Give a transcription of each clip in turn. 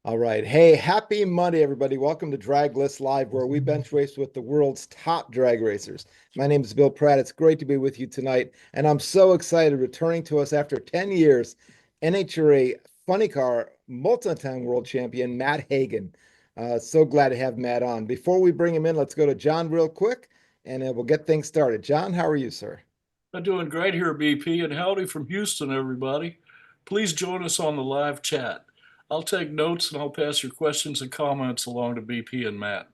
All right. Hey, happy Monday, everybody. Welcome to Draglist Live, where we bench race with the world's top drag racers. My name is Bill Pratt. It's great to be with you tonight. And I'm so excited returning to us after 10 years, NHRA funny car multi-time world champion, Matt Hagan. So glad to have Matt on. Before we bring him in, let's go to John real quick and we'll get things started. John, how are you, sir? I'm doing great here, BP, and howdy from Houston, everybody. Please join us on the live chat. I'll take notes and I'll pass your questions and comments along to BP and Matt.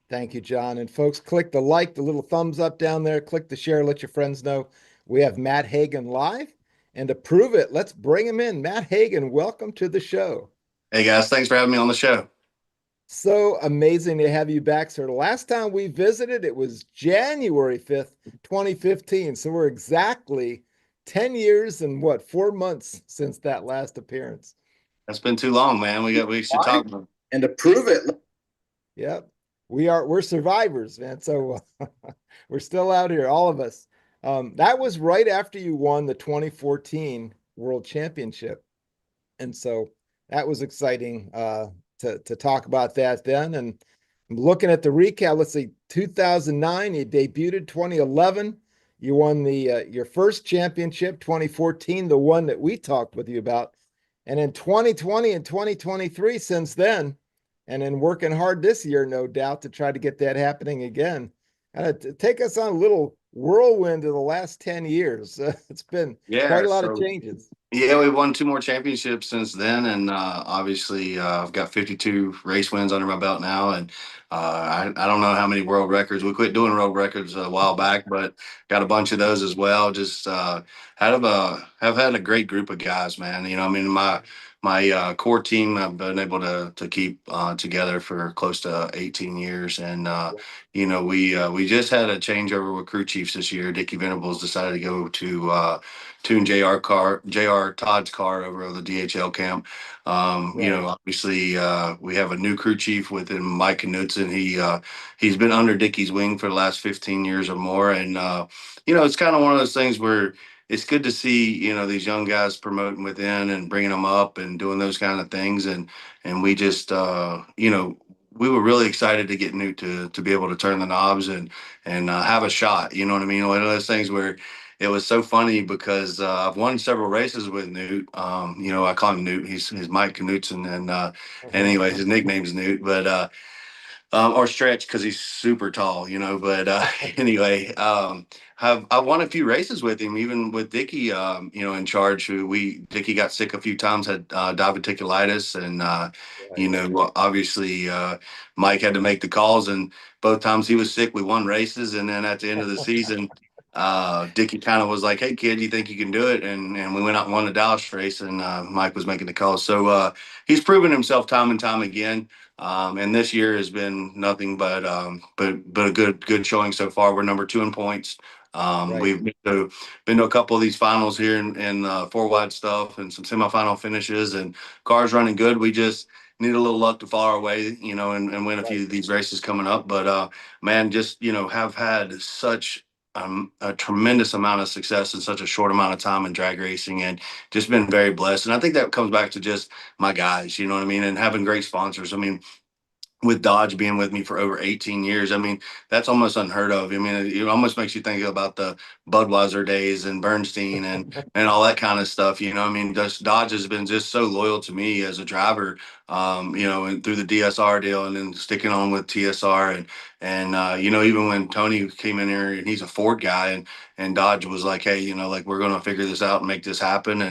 Thank you, John. And folks, click the like, the little thumbs up down there, click the share, let your friends know we have Matt Hagan live. And to prove it, let's bring him in. Matt Hagan, welcome to the show. Hey guys, thanks for having me on the show. So amazing to have you back, sir. The last time we visited, it was January 5th, 2015. So we're exactly 10 years and what, 4 months since that last appearance. That's been too long, man. We should talk about it. And to prove it, yep, we're survivors, man. So we're still out here, all of us. That was right after you won the 2014 World Championship. And so that was exciting to talk about that then. And I'm looking at the recap. Let's see, 2009, you debuted. 2011, you won the your first championship. 2014, the one that we talked with you about. And in 2020 and 2023 since then, and then working hard this year, no doubt, to try to get that happening again. Take us on a little whirlwind of the last 10 years. It's been quite a lot of changes. Yeah, we've won two more championships since then, and obviously I've got 52 race wins under my belt now, and I don't know how many world records. We quit doing world records a while back, but got a bunch of those as well. Just have had a great group of guys, man. I mean, my core team I've been able to keep together for close to 18 years, and we just had a changeover with crew chiefs this year. Dickie Venables decided to go to tune JR Todd's car over at the DHL camp. Obviously we have a new crew chief within Mike Knutson. He's been under Dickie's wing for the last 15 years or more, and it's kind of one of those things where it's good to see these young guys promoting within and bringing them up and doing those kind of things, and we just we were really excited to get Newt to be able to turn the knobs and have a shot. You know what I mean? One of those things where it was so funny because I've won several races with Newt. I call him Newt. He's Mike Knutson, and anyway, his nickname's Newt, but or Stretch because he's super tall, But anyway, I've won a few races with him, even with Dickie, in charge. Dickie got sick a few times, had diverticulitis, and obviously Mike had to make the calls, and both times he was sick, we won races, and then at the end of the season. Dickie kind of was like, "Hey kid, you think you can do it?" And we went out and won the Dallas race, and Mike was making the calls. So he's proven himself time and time again. And this year has been nothing but a good showing so far. We're number 2 in points. Right. We've been to a couple of these finals here in four wide stuff and some semifinal finishes, and cars running good. We just need a little luck to fall our way, and win a few of these races coming up. But man, just have had such a tremendous amount of success in such a short amount of time in drag racing, and just been very blessed. And I think that comes back to just my guys, you know what I mean, and having great sponsors. I mean, with Dodge being with me for over 18 years, I mean, that's almost unheard of. I mean, it almost makes you think about the Budweiser days and Bernstein and all that kind of stuff. I mean, just Dodge has been just so loyal to me as a driver, and through the DSR deal, and then sticking on with TSR, and even when Tony came in here, and he's a Ford guy, and Dodge was like, "Hey, like we're going to figure this out and make this happen,"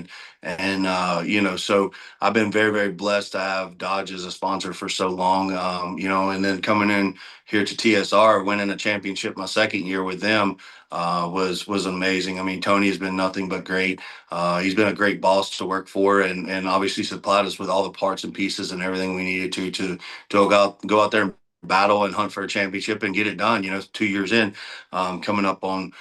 and so I've been very, very blessed to have Dodge as a sponsor for so long, and then coming in here to TSR, winning a championship my second year with them was amazing. I mean, Tony has been nothing but great. He's been a great boss to work for, and obviously supplied us with all the parts and pieces and everything we needed to go out there and battle and hunt for a championship and get it done. 2 years in, coming up on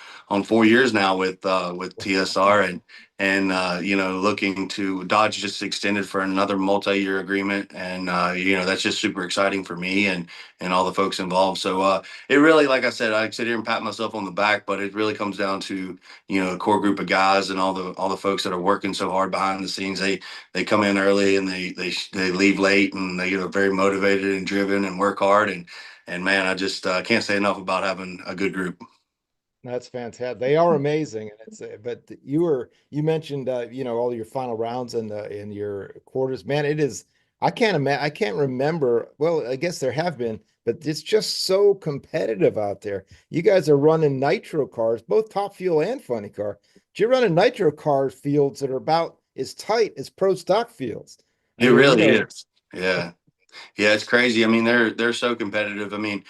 4 years now with TSR, looking to Dodge just extended for another multi-year agreement. And, that's just super exciting for me and all the folks involved. So it really, like I said, I sit here and pat myself on the back, but it really comes down to, a core group of guys and all the folks that are working so hard behind the scenes. They come in early and they leave late, and they get very motivated and driven and work hard. And man, I just can't say enough about having a good group. That's fantastic. They are amazing, and but you mentioned all your final rounds and the in your quarters. Man, it is. I can't remember. Well, I guess there have been, but it's just so competitive out there. You guys are running nitro cars, both Top Fuel and Funny Car. You're running nitro car fields that are about as tight as pro stock fields. I It mean, really is. Yeah. Yeah, it's crazy. I mean, they're so competitive. I mean,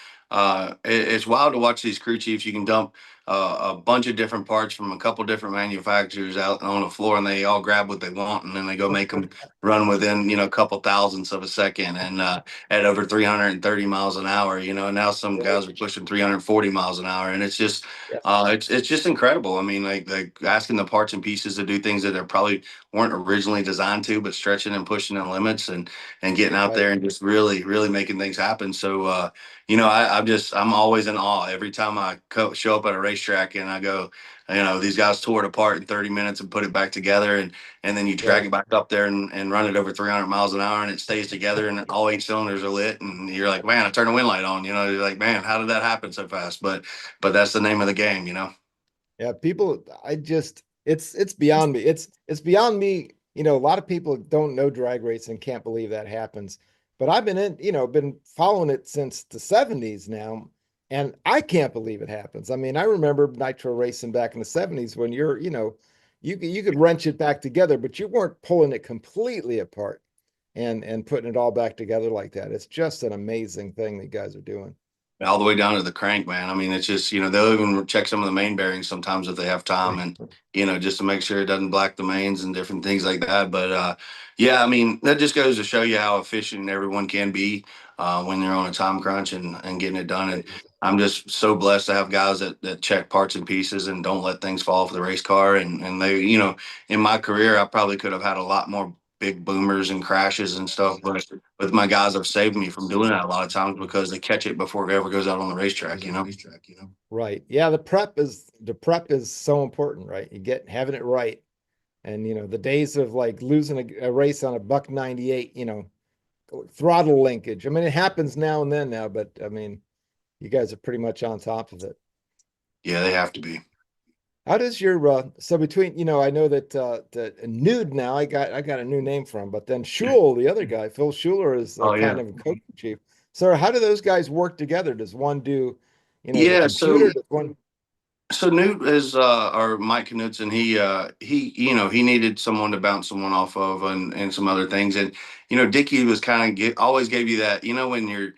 it's wild to watch these crew chiefs. You can dump a bunch of different parts from a couple different manufacturers out on the floor, and they all grab what they want, and then they go make them run within a couple thousandths of a second, and at over 330 miles an hour. And now some right. guys are pushing 340 miles an hour, and it's just Yeah. it's just incredible. I mean, like asking the parts and pieces to do things that they probably weren't originally designed to, but stretching and pushing the limits and getting out Right. there and just really, really making things happen. So, I'm always in awe every time I show up at a racetrack and I go, these guys tore it apart in 30 minutes and put it back together. And then you drag Right. it back up there and run it over 300 miles an hour and it stays together and all 8 cylinders are lit. And you're like, man, I turned the wind light on, you're like, man, how did that happen so fast? But that's the name of the game. Yeah, people, it's beyond me. It's beyond me. A lot of people don't know drag racing, can't believe that happens. But I've been following it since the 70s now, and I can't believe it happens. I mean, I remember nitro racing back in the 70s when you could wrench it back together, but you weren't pulling it completely apart and putting it all back together like that. It's just an amazing thing that you guys are doing. All the way down to the crank, man. I mean, it's just, they'll even check some of the main bearings sometimes if they have time and, just to make sure it doesn't black the mains and different things like that. But yeah, I mean, that just goes to show you how efficient everyone can be when they're on a time crunch and getting it done. And I'm just so blessed to have guys that check parts and pieces and don't let things fall off the race car. And they, in my career, I probably could have had a lot more big boomers and crashes and stuff, but with my guys have saved me from doing that a lot of times because they catch it before it ever goes out on the racetrack. Right. Yeah, the prep is so important, right? Having it right. And the days of like losing a race on a buck 98, throttle linkage. I mean, it happens now and then now, but I mean, you guys are pretty much on top of it. Yeah, they have to be. How does your so between, I know that the Nude now I got a new name from, but then Schul, the other guy, Phil Schuler is Oh kind yeah. of a coach chief. So how do those guys work together? Does one do, the Yeah, computer? Does one so Newt is or Mike Knutson, he needed someone to bounce someone off of and some other things. And Dickie was kind of always gave you that, when your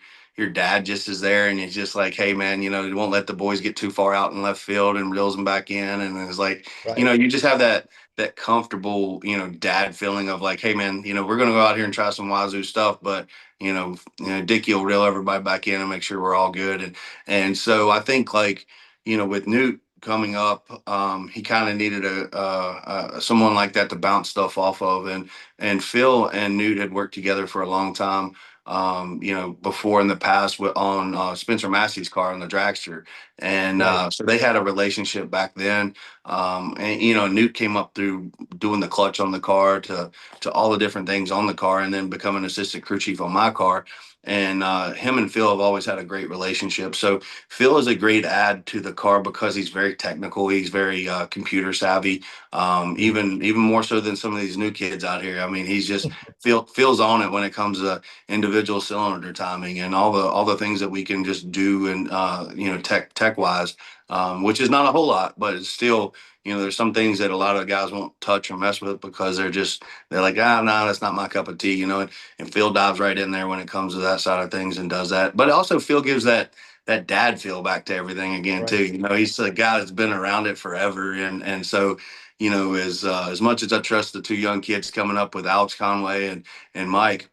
dad just is there and it's just like, hey man, you won't let the boys get too far out in left field and reels them back in. And it's like, right? you just have that comfortable, dad feeling of like, hey man, we're gonna go out here and try some wazoo stuff, but Dickie will reel everybody back in and make sure we're all good. And so I think like, with Newt coming up, he kind of needed a someone like that to bounce stuff off of, and Phil and Newt had worked together for a long time. Before in the past on Spencer Massey's car on the dragster, and Right. so they had a relationship back then. And Newt came up through doing the clutch on the car to all the different things on the car, and then becoming assistant crew chief on my car. And him and Phil have always had a great relationship. So Phil is a great add to the car because he's very technical. He's very computer savvy, even more so than some of these new kids out here. I mean, he's just feels on it when it comes to individual cylinder timing and all the things that we can just do and tech wise, which is not a whole lot, but it's still. There's some things that a lot of guys won't touch or mess with because they're like, no, that's not my cup of tea, and Phil dives right in there when it comes to that side of things and does that. But also Phil gives that dad feel back to everything again Right. too. He's a guy that's been around it forever, and so as much as I trust the two young kids coming up with Alex Conway and Mike,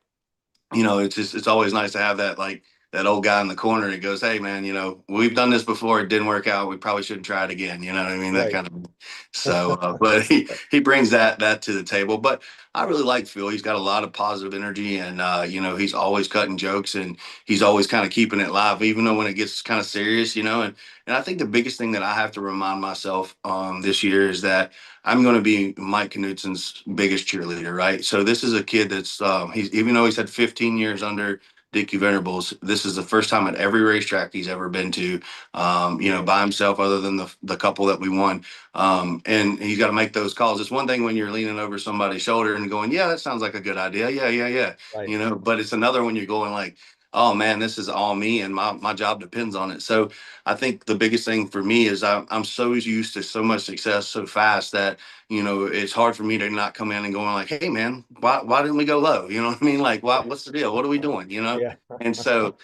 it's always nice to have that like that old guy in the corner that goes, "Hey man, we've done this before. It didn't work out. We probably shouldn't try it again." You know what I mean? That Right. kind of. So, but he brings that to the table. But I really like Phil. He's got a lot of positive energy, and he's always cutting jokes, and he's always kind of keeping it live, even though when it gets kind of serious, And I think the biggest thing that I have to remind myself this year is that I'm going to be Mike Knutson's biggest cheerleader, right? So this is a kid that's he's even though he's had 15 years under Dickie Venables, this is the first time at every racetrack he's ever been to, by himself, other than the couple that we won. And he's got to make those calls. It's one thing when you're leaning over somebody's shoulder and going, "Yeah, that sounds like a good idea. Yeah, yeah, yeah." Right. But it's another when you're going like, "Oh man, this is all me, and my job depends on it." So I think the biggest thing for me is I'm so used to so much success so fast that it's hard for me to not come in and going like, "Hey man, why didn't we go low?" You know what I mean? Like, what's the deal? What are we doing? Yeah. And so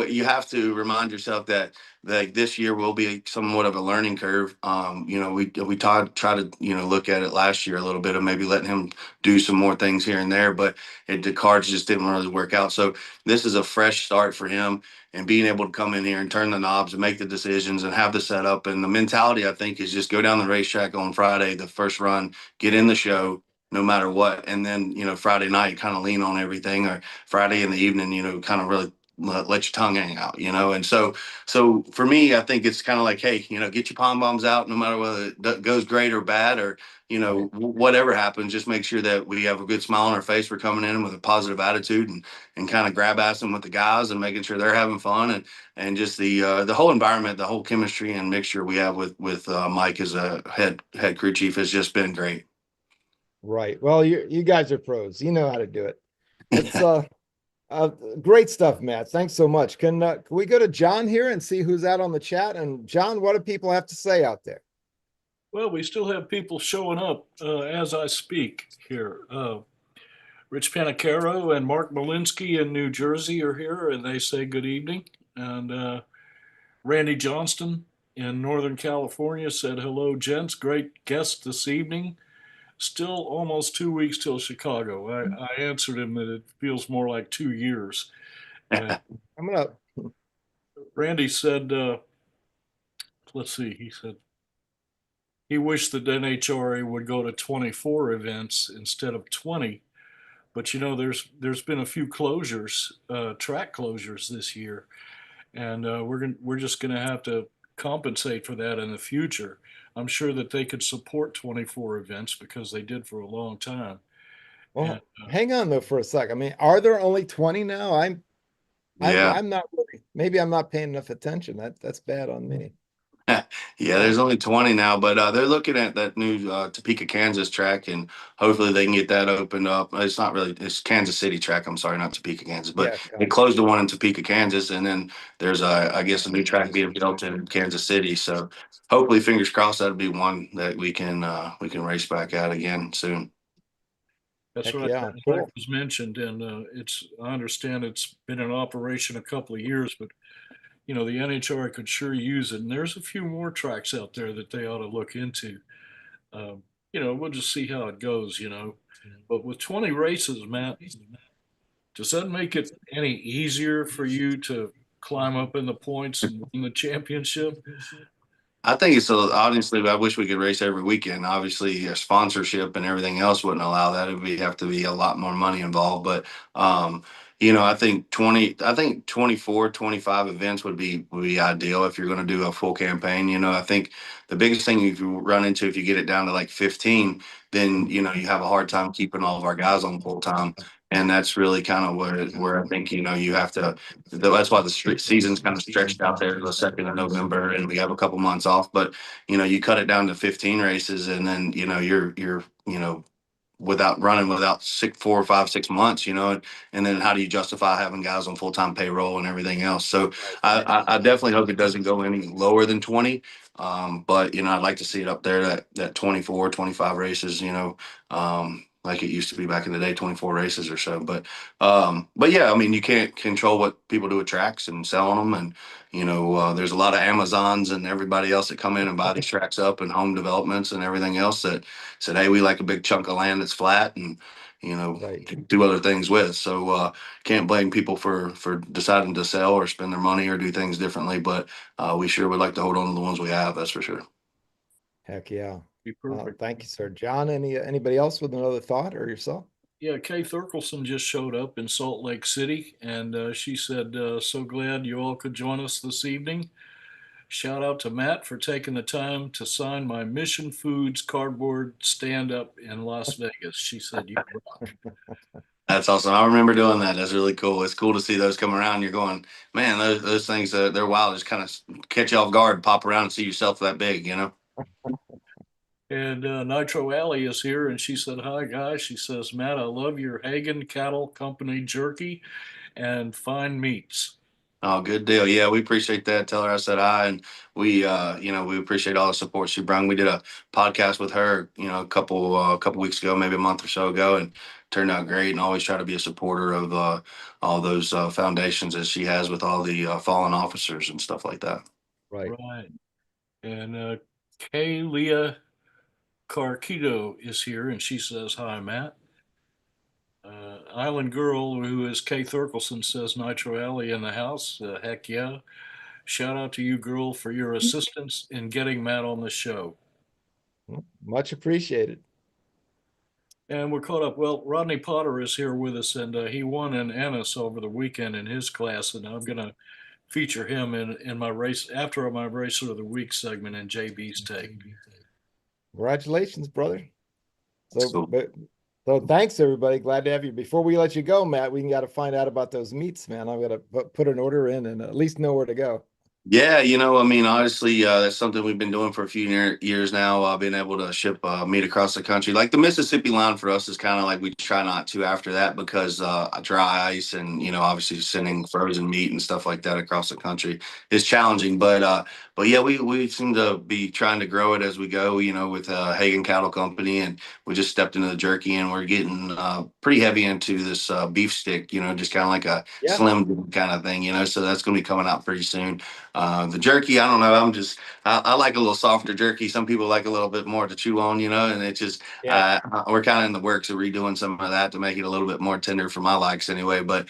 you have to remind yourself that this year will be somewhat of a learning curve. We try to look at it last year a little bit of maybe letting him do some more things here and there, but the cards just didn't really work out. So this is a fresh start for him, and being able to come in here and turn the knobs and make the decisions and have the setup and the mentality, I think, is just go down the racetrack on Friday, the first run, get in the show no matter what. And then, Friday night, kind of lean on everything, or Friday in the evening, kind of really let your tongue hang out, And so for me, I think it's kind of like, hey, get your pom bombs out, no matter whether it goes great or bad, or, Right. whatever happens, just make sure that we have a good smile on our face. We're coming in with a positive attitude, and kind of grab assing with the guys and making sure they're having fun, and just the whole environment, the whole chemistry and mixture we have with Mike as a head crew chief has just been great. Right. Well, you guys are pros. You know how to do it. It's great stuff, Matt. Thanks so much. Can we go to John here and see who's out on the chat? And John, what do people have to say out there? Well, we still have people showing up as I speak here. Rich Panicaro and Mark Malinsky in New Jersey are here, and they say good evening. And Randy Johnston in Northern California said, "Hello, gents. Great guest this evening. Still almost 2 weeks till Chicago." I answered him that it feels more like 2 years. And I'm gonna Randy said, let's see, he said he wished that NHRA would go to 24 events instead of 20. But there's been a few closures, track closures this year, and we're just gonna have to compensate for that in the future. I'm sure that they could support 24 events because they did for a long time. And well, hang on though for a sec. I mean, are there only 20 now? I'm Yeah. I'm not really, maybe I'm not paying enough attention. That's bad on me. Yeah, Wow. there's only 20 now, but they're looking at that new Topeka, Kansas track, and hopefully they can get that opened up. It's not really, it's Kansas City track. I'm sorry, not Topeka, Kansas, but Yeah, they gotcha. closed the one in Topeka, Kansas, and then there's I guess a new track being built in Kansas City. So hopefully, fingers crossed, that'll be one that we can race back out again soon. that's Heck right. yeah, That track cool. was mentioned, and I understand it's been in operation a couple of years, but the NHRA could sure use it. And there's a few more tracks out there that they ought to look into. Um, we'll just see how it goes. But with 20 races, Matt, does that make it any easier for you to climb up in the points and win the championship? I think it's honestly, I wish we could race every weekend. Obviously, sponsorship and everything else wouldn't allow that. It would have to be a lot more money involved. But I think 24, 25 events would be ideal if you're going to do a full campaign. I think the biggest thing you run into if you get it down to like 15, then you have a hard time keeping all of our guys on full time. And that's really kind of where I think you have to. That's why the season's kind of stretched out there to the 2nd of November, and we have a couple months off. But you cut it down to 15 races, and then you're without running without 4 or 5 6 months, and then how do you justify having guys on full time payroll and everything else? So Right. I definitely hope it doesn't go any lower than 20. But I'd like to see it up there that 24, 25 races, like it used to be back in the day, 24 races or so. But yeah, I mean, you can't control what people do with tracks and selling them. And, there's a lot of Amazons and everybody else that come in and buy these tracks up, and home developments and everything else that said, "Hey, we like a big chunk of land that's flat." And, Right. do other things with. So can't blame people for deciding to sell or spend their money or do things differently. But we sure would like to hold on to the ones we have. That's for sure. Heck yeah. Be perfect. Thank you, sir. John, anybody else with another thought or yourself? Yeah, Kay Thurkelson just showed up in Salt Lake City, and she said, "So glad you all could join us this evening. Shout out to Matt for taking the time to sign my Mission Foods cardboard stand up in Las Vegas." She said, "You rock." That's awesome. I remember doing that. That's really cool. It's cool to see those come around. You're going, man, those things, they're wild. Just kind of catch you off guard, pop around and see yourself that big. And Nitro Alley is here, and she said, "Hi, guys." She says, "Matt, I love your Hagan Cattle Company jerky and fine meats." Oh, good deal. Yeah, we appreciate that. Tell her I said hi, and we appreciate all the support she brought. We did a podcast with her, a couple weeks ago, maybe a month or so ago, and turned out great. And always try to be a supporter of all those foundations that she has with all the fallen officers and stuff like that. Right. Right. And Kay Leah Carquito is here, and she says, "Hi, Matt." Island Girl, who is Kay Thurkelson, says, "Nitro Alley in the house." Heck yeah. Shout out to you, girl, for your assistance in getting Matt on the show. Much appreciated. And we're caught up. Well, Rodney Potter is here with us, and he won in Ennis over the weekend in his class, and I'm going to feature him in my race after my Racer of the Week segment in JB's take. Congratulations, brother. So So thanks, everybody. Glad to have you. Before we let you go, Matt, we got to find out about those meats, man. I'm gonna put an order in and at least know where to go. yeah, honestly, that's something we've been doing for a few years now. Being able to ship meat across the country, like the Mississippi line for us is kind of like we try not to after that because dry ice and obviously sending frozen meat and stuff like that across the country is challenging. But yeah, we seem to be trying to grow it as we go. With Hagan Cattle Company, and we just stepped into the jerky, and we're getting pretty heavy into this beef stick. Just kind of like a Yeah. slim kind of thing. So that's going to be coming out pretty soon. The jerky, I don't know. I like a little softer jerky. Some people like a little bit more to chew on, and it just, Yeah. we're kind of in the works of redoing some of that to make it a little bit more tender for my likes anyway. But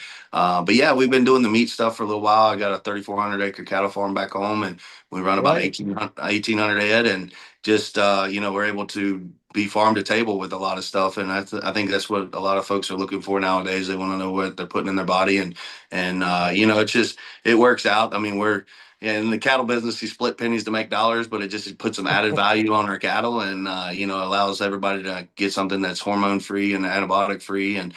yeah, we've been doing the meat stuff for a little while. I got a 3,400 acre cattle farm back home, and we run about Right. 1,800 head, and just, we're able to be farm to table with a lot of stuff. And I think that's what a lot of folks are looking for nowadays. They want to know what they're putting in their body, and it's just, it works out. I mean, in the cattle business, you split pennies to make dollars, but it puts some added value on our cattle, and allows everybody to get something that's hormone free and antibiotic free, and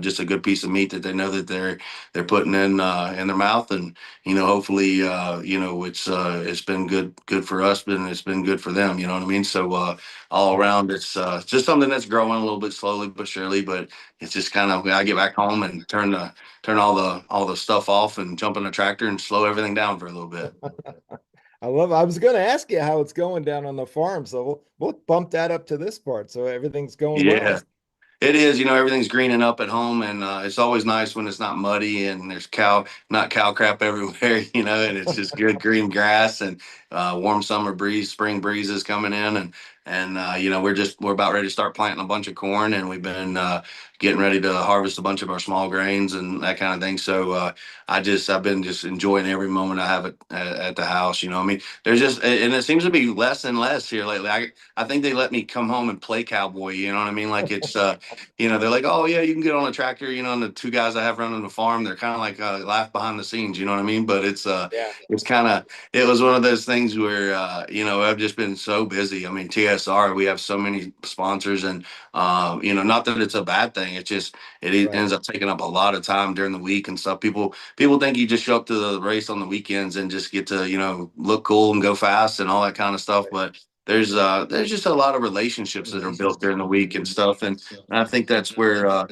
just a good piece of meat that they know that they're putting in their mouth, and hopefully it's been good for us, and it's been good for them. You know what I mean? So all around, it's just something that's growing a little bit slowly but surely, but it's just kind of, I get back home and turn all the stuff off and jump in the tractor and slow everything down for a little bit. I was going to ask you how it's going down on the farm, so we'll bump that up to this part. So everything's going well. Yeah. It is, everything's greening up at home, and it's always nice when it's not muddy and there's not cow crap everywhere, and it's just good green grass and warm summer breeze, spring breezes coming in, and we're about ready to start planting a bunch of corn, and we've been getting ready to harvest a bunch of our small grains and that kind of thing. So I've been just enjoying every moment I have at the house. I mean, there's just, and it seems to be less and less here lately. I think they let me come home and play cowboy. You know what I mean? Like it's they're like, oh yeah, you can get on a tractor, and the two guys I have running the farm, they're kind of like laugh behind the scenes, you know what I mean? But Yeah. it was one of those things where I've just been so busy. I mean, TSR, we have so many sponsors, and not that it's a bad thing. It's just Right. ends up taking up a lot of time during the week and stuff. People think you just show up to the race on the weekends and just get to look cool and go fast and all that kind of stuff, but there's just a lot of relationships that are built during the week and stuff, and I think that's where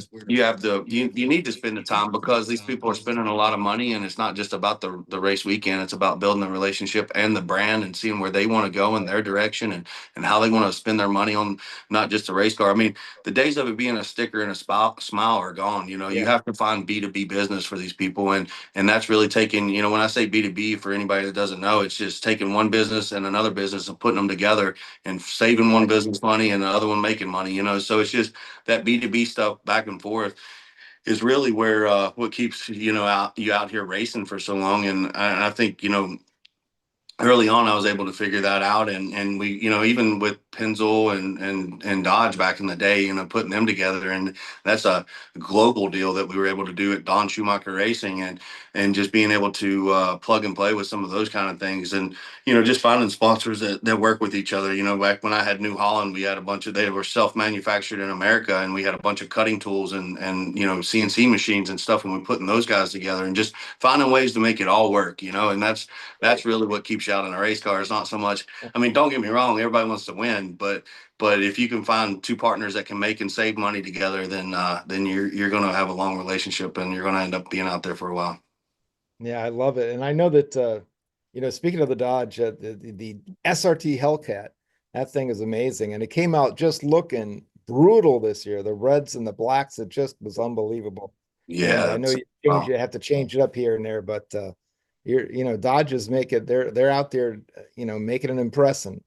you need to spend the time, because these people are spending a lot of money, and it's not just about the race weekend. It's about building the relationship and the brand and seeing where they want to go in their direction, and how they want to spend their money on not just a race car. I mean, the days of it being a sticker and a smile are gone. You Yeah. have to find B2B business for these people, and that's really taking, when I say B2B, for anybody that doesn't know, it's just taking one business and another business and putting them together together and saving one business money and the other one making money, you know. So it's just that B2B stuff back and forth is really where what keeps you out here racing for so long. And I think early on, I was able to figure that out, and we, even with Pennzoil and Dodge back in the day, putting them together, and that's a global deal that we were able to do at Don Schumacher Racing, and just being able to plug and play with some of those kind of things, and just finding sponsors that work with each other. Back when I had New Holland, we had a bunch of they were self-manufactured in America, and we had a bunch of cutting tools and CNC machines and stuff, and we putting those guys together and just finding ways to make it all work, and that's really what keeps you out in a race car. It's not so much. I mean, don't get me wrong, everybody wants to win, but if you can find two partners that can make and save money together, then you're going to have a long relationship, and you're going to end up being out there for a while. Yeah, I love it. And I know that speaking of the Dodge, the SRT Hellcat, that thing is amazing. And it came out just looking brutal this year. The reds and the blacks, it just was unbelievable. And I know you have to change it up here and there, but Dodges make it, they're out there, making an impression.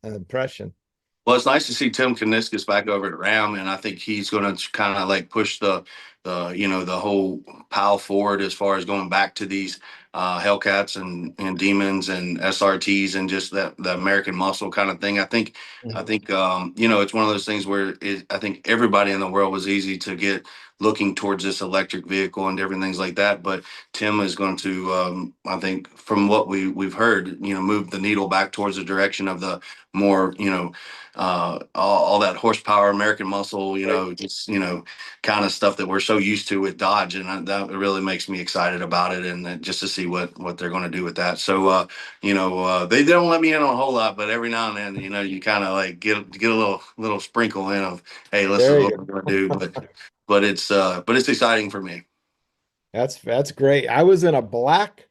Well, it's nice to see Tim Kuniskis back over at Ram, and I think he's going to kind of like push the whole pile forward as far as going back to these Hellcats and Demons and SRTs and just the American muscle kind of thing. It's one of those things where I think everybody in the world was easy to get looking towards this electric vehicle and different things like that. But Tim is going to, I think, from what we've heard, move the needle back towards the direction of the more, all that horsepower, American muscle, just, kind of stuff that we're so used to with Dodge. And that really makes me excited about it. And just to see what they're going to do with that. So, they don't let me in on a whole lot, but every now and then, you kind of like get a little sprinkle in of, hey, this is what we're going to do. But it's exciting for me. That's great. I was in a black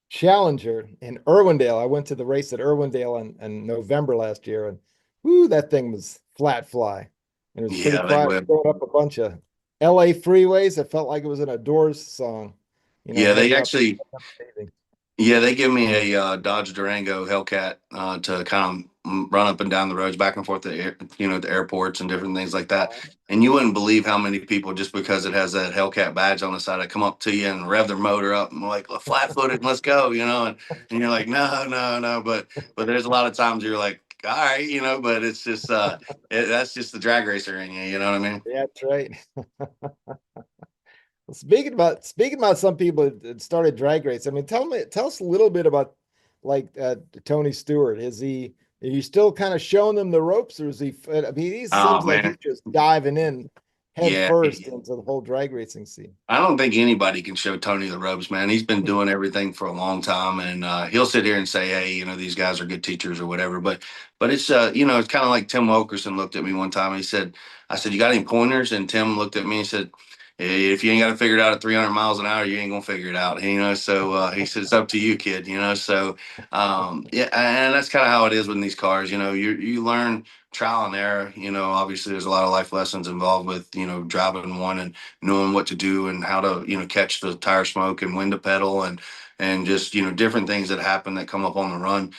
Challenger in Irwindale. I went to the race at Irwindale in November last year, and whoo, that thing was flat fly. And it was pretty quiet going up a bunch of LA freeways. It felt like it was in a Doors song. They give me a Dodge Durango Hellcat to kind of run up and down the roads, back and forth to the airports and different things like that. And you wouldn't believe how many people, just because it has that Hellcat badge on the side, that come up to you and rev their motor up and like, flat-footed, let's go, and you're like, no. But there's a lot of times you're like, all right, but it's just that's just the drag racer in you. You know what I mean? Yeah, that's right. Speaking about some people that started drag race, I mean, tell us a little bit about like Tony Stewart. Are you still kind of showing them the ropes, or is he? I mean, he seems like he's just diving in head first into the whole drag racing scene. I don't think anybody can show Tony the ropes, man. He's been doing everything for a long time, and he'll sit here and say, "Hey, these guys are good teachers or whatever." But it's it's kind of like Tim Wilkerson looked at me one time. And I said, "You got any pointers?" And Tim looked at me and said, if you ain't got to figure it out at 300 miles an hour, you ain't gonna figure it out. So he said, it's up to you, kid. So and that's kind of how it is with these cars. You learn trial and error. Obviously there's a lot of life lessons involved with driving one and knowing what to do and how to catch the tire smoke and when to pedal and just different things that happen that come up on the run,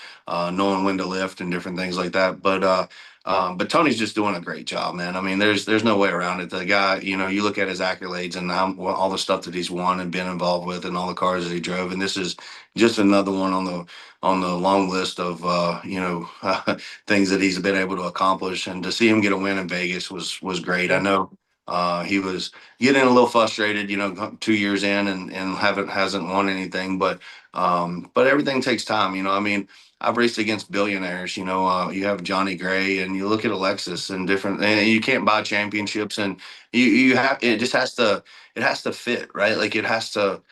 knowing when to lift and different things like that. But Tony's just doing a great job, man. I mean, there's no way around it. The guy, you look at his accolades and all the stuff that he's won and been involved with, and all the cars that he drove, and this is just another one on the long list of things that he's been able to accomplish. And to see him get a win in Vegas was great. I know he was getting a little frustrated, 2 years in and hasn't won anything, but everything takes time. I mean, I've raced against billionaires. You have Johnny Gray, and you look at Alexis and different, and you can't buy championships, and it has to fit, right? Like you have to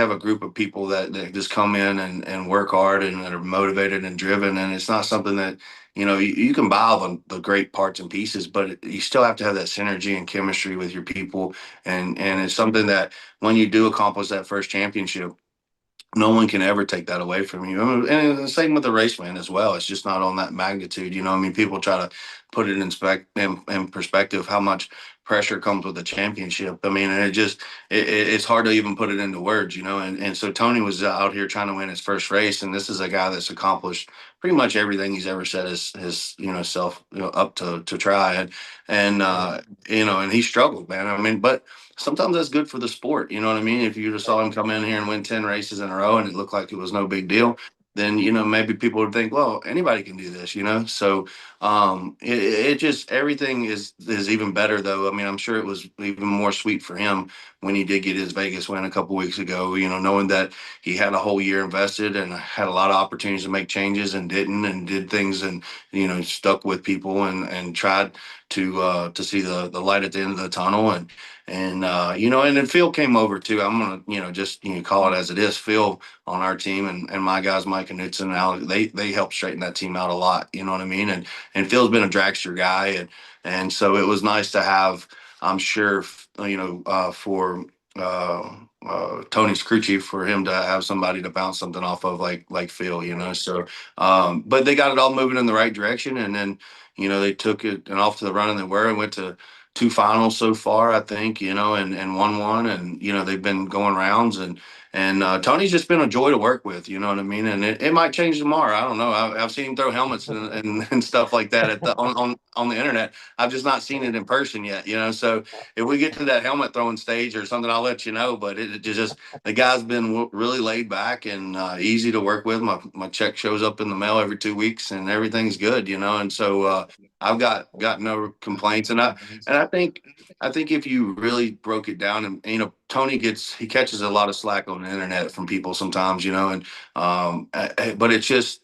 have a group of people that just come in and work hard and that are motivated and driven. And it's not something that, you can buy all the great parts and pieces, but you still have to have that synergy and chemistry with your people. And it's something that when you do accomplish that first championship, no one can ever take that away from you. I mean, and the same with the race win as well. It's just not on that magnitude. I mean, people try to put it in perspective how much pressure comes with the championship. I mean, and it's hard to even put it into words. And so Tony was out here trying to win his first race, and this is a guy that's accomplished pretty much everything he's ever set his self up to try. And he struggled, man. I mean, but sometimes that's good for the sport. You know what I mean? If you just saw him come in here and win 10 races in a row and it looked like it was no big deal, then, maybe people would think, well, anybody can do this. So it just, everything is even better though. I mean, I'm sure it was even more sweet for him when he did get his Vegas win a couple weeks ago, knowing that he had a whole year invested and had a lot of opportunities to make changes and didn't, and did things and, stuck with people and tried to see the light at the end of the tunnel. And then Phil came over too. I'm gonna, just call it as it is. Phil on our team and my guys, Mike and Newt and Alex, they helped straighten that team out a lot. You know what I mean? And Phil's been a dragster guy, and so it was nice to have. I'm sure, for Tony's crew chief, for him to have somebody to bounce something off of like Phil. So but they got it all moving in the right direction, and then they took it and off to the run, and they were and went to two finals so far, I think, and won one, and they've been going rounds, and Tony's just been a joy to work with, you know what I mean, and it might change tomorrow. I don't know. I've seen him throw helmets and stuff like that on the internet. I've just not seen it in person yet, So if we get to that helmet throwing stage or something, I'll let you know. But it just the guy's been really laid back and easy to work with. My check shows up in the mail every 2 weeks, and everything's good, and so. I've got no complaints, and I think if you really broke it down, and Tony he catches a lot of slack on the internet from people sometimes, but it's just,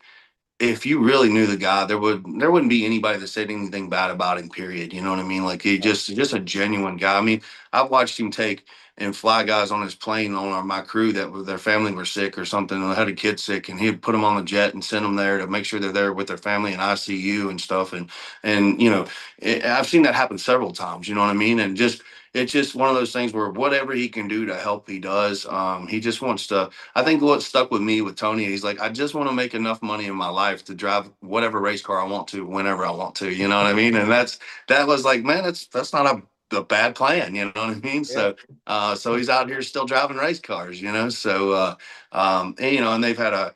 if you really knew the guy, there wouldn't be anybody that said anything bad about him, period. You know what I mean? Like, he just a genuine guy. I mean, I've watched him take and fly guys on his plane on my crew that their family were sick or something, and they had a kid sick, and he'd put them on the jet and send them there to make sure they're there with their family in ICU and stuff. And I've seen that happen several times. You know what I mean? And just it's just one of those things where whatever he can do to help, he does. He just wants to. I think what stuck with me with Tony, he's like, I just want to make enough money in my life to drive whatever race car I want to, whenever I want to. You know what I mean? And that was like, man, that's not a bad plan. You know what I mean? Yeah. So he's out here still driving race cars. And they've had a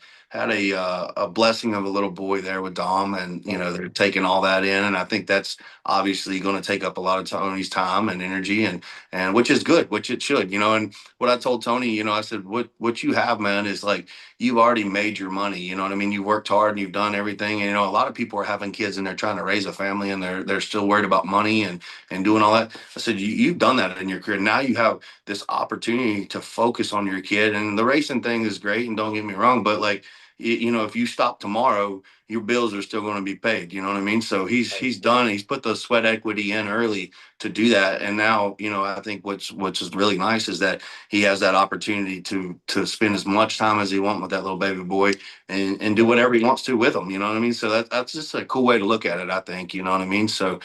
blessing of a little boy there with Dom, and they're taking all that in, and I think that's obviously going to take up a lot of Tony's time and energy, and which is good, which it should. And what I told Tony, I said, what you have, man, is like, you've already made your money. You know what I mean? You worked hard and you've done everything. And a lot of people are having kids and they're trying to raise a family, and they're still worried about money and doing all that. I said, you've done that in your career. Now you have this opportunity to focus on your kid, and the racing thing is great, and don't get me wrong, but like, if you stop tomorrow, your bills are still going to be paid. You know what I mean? So he's done. He's put the sweat equity in early to do that, and now I think what's is really nice is that he has that opportunity to spend as much time as he wants with that little baby boy, and do whatever he wants to with him. You know what I mean? So that's just a cool way to look at it, I think. You know what I mean? So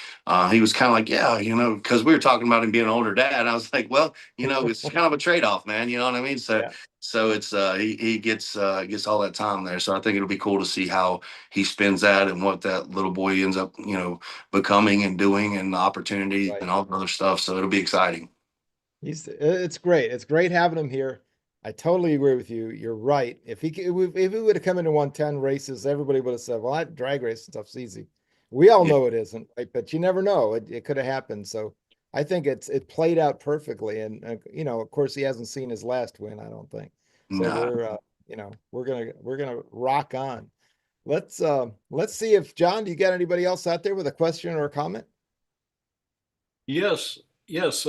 he was kind of like, yeah, because we were talking about him being an older dad. And I was like, well, it's kind of a trade off, man. You know what I mean? So. Yeah. So it's he gets all that time there. So I think it'll be cool to see how he spends that, and what that little boy ends up, becoming and doing, and the opportunities Right. and all the other stuff. So it'll be exciting. It's great. It's great having him here. I totally agree with you. You're right. If he would have come in and won 10 races, everybody would have said, well, that drag race stuff's easy. We all Yeah. know it isn't, right? But you never know. It could have happened. So I think it played out perfectly. And of course, he hasn't seen his last win, I don't think. So Nah. we're gonna rock on. Let's see if John, do you got anybody else out there with a question or a comment? Yes, yes.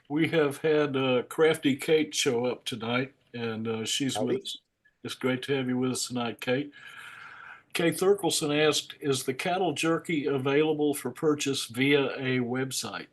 We have had Crafty Kate show up tonight, and she's Howdy. with us. It's great to have you with us tonight, Kate. Kay Thurkelson asked, is the cattle jerky available for purchase via a website?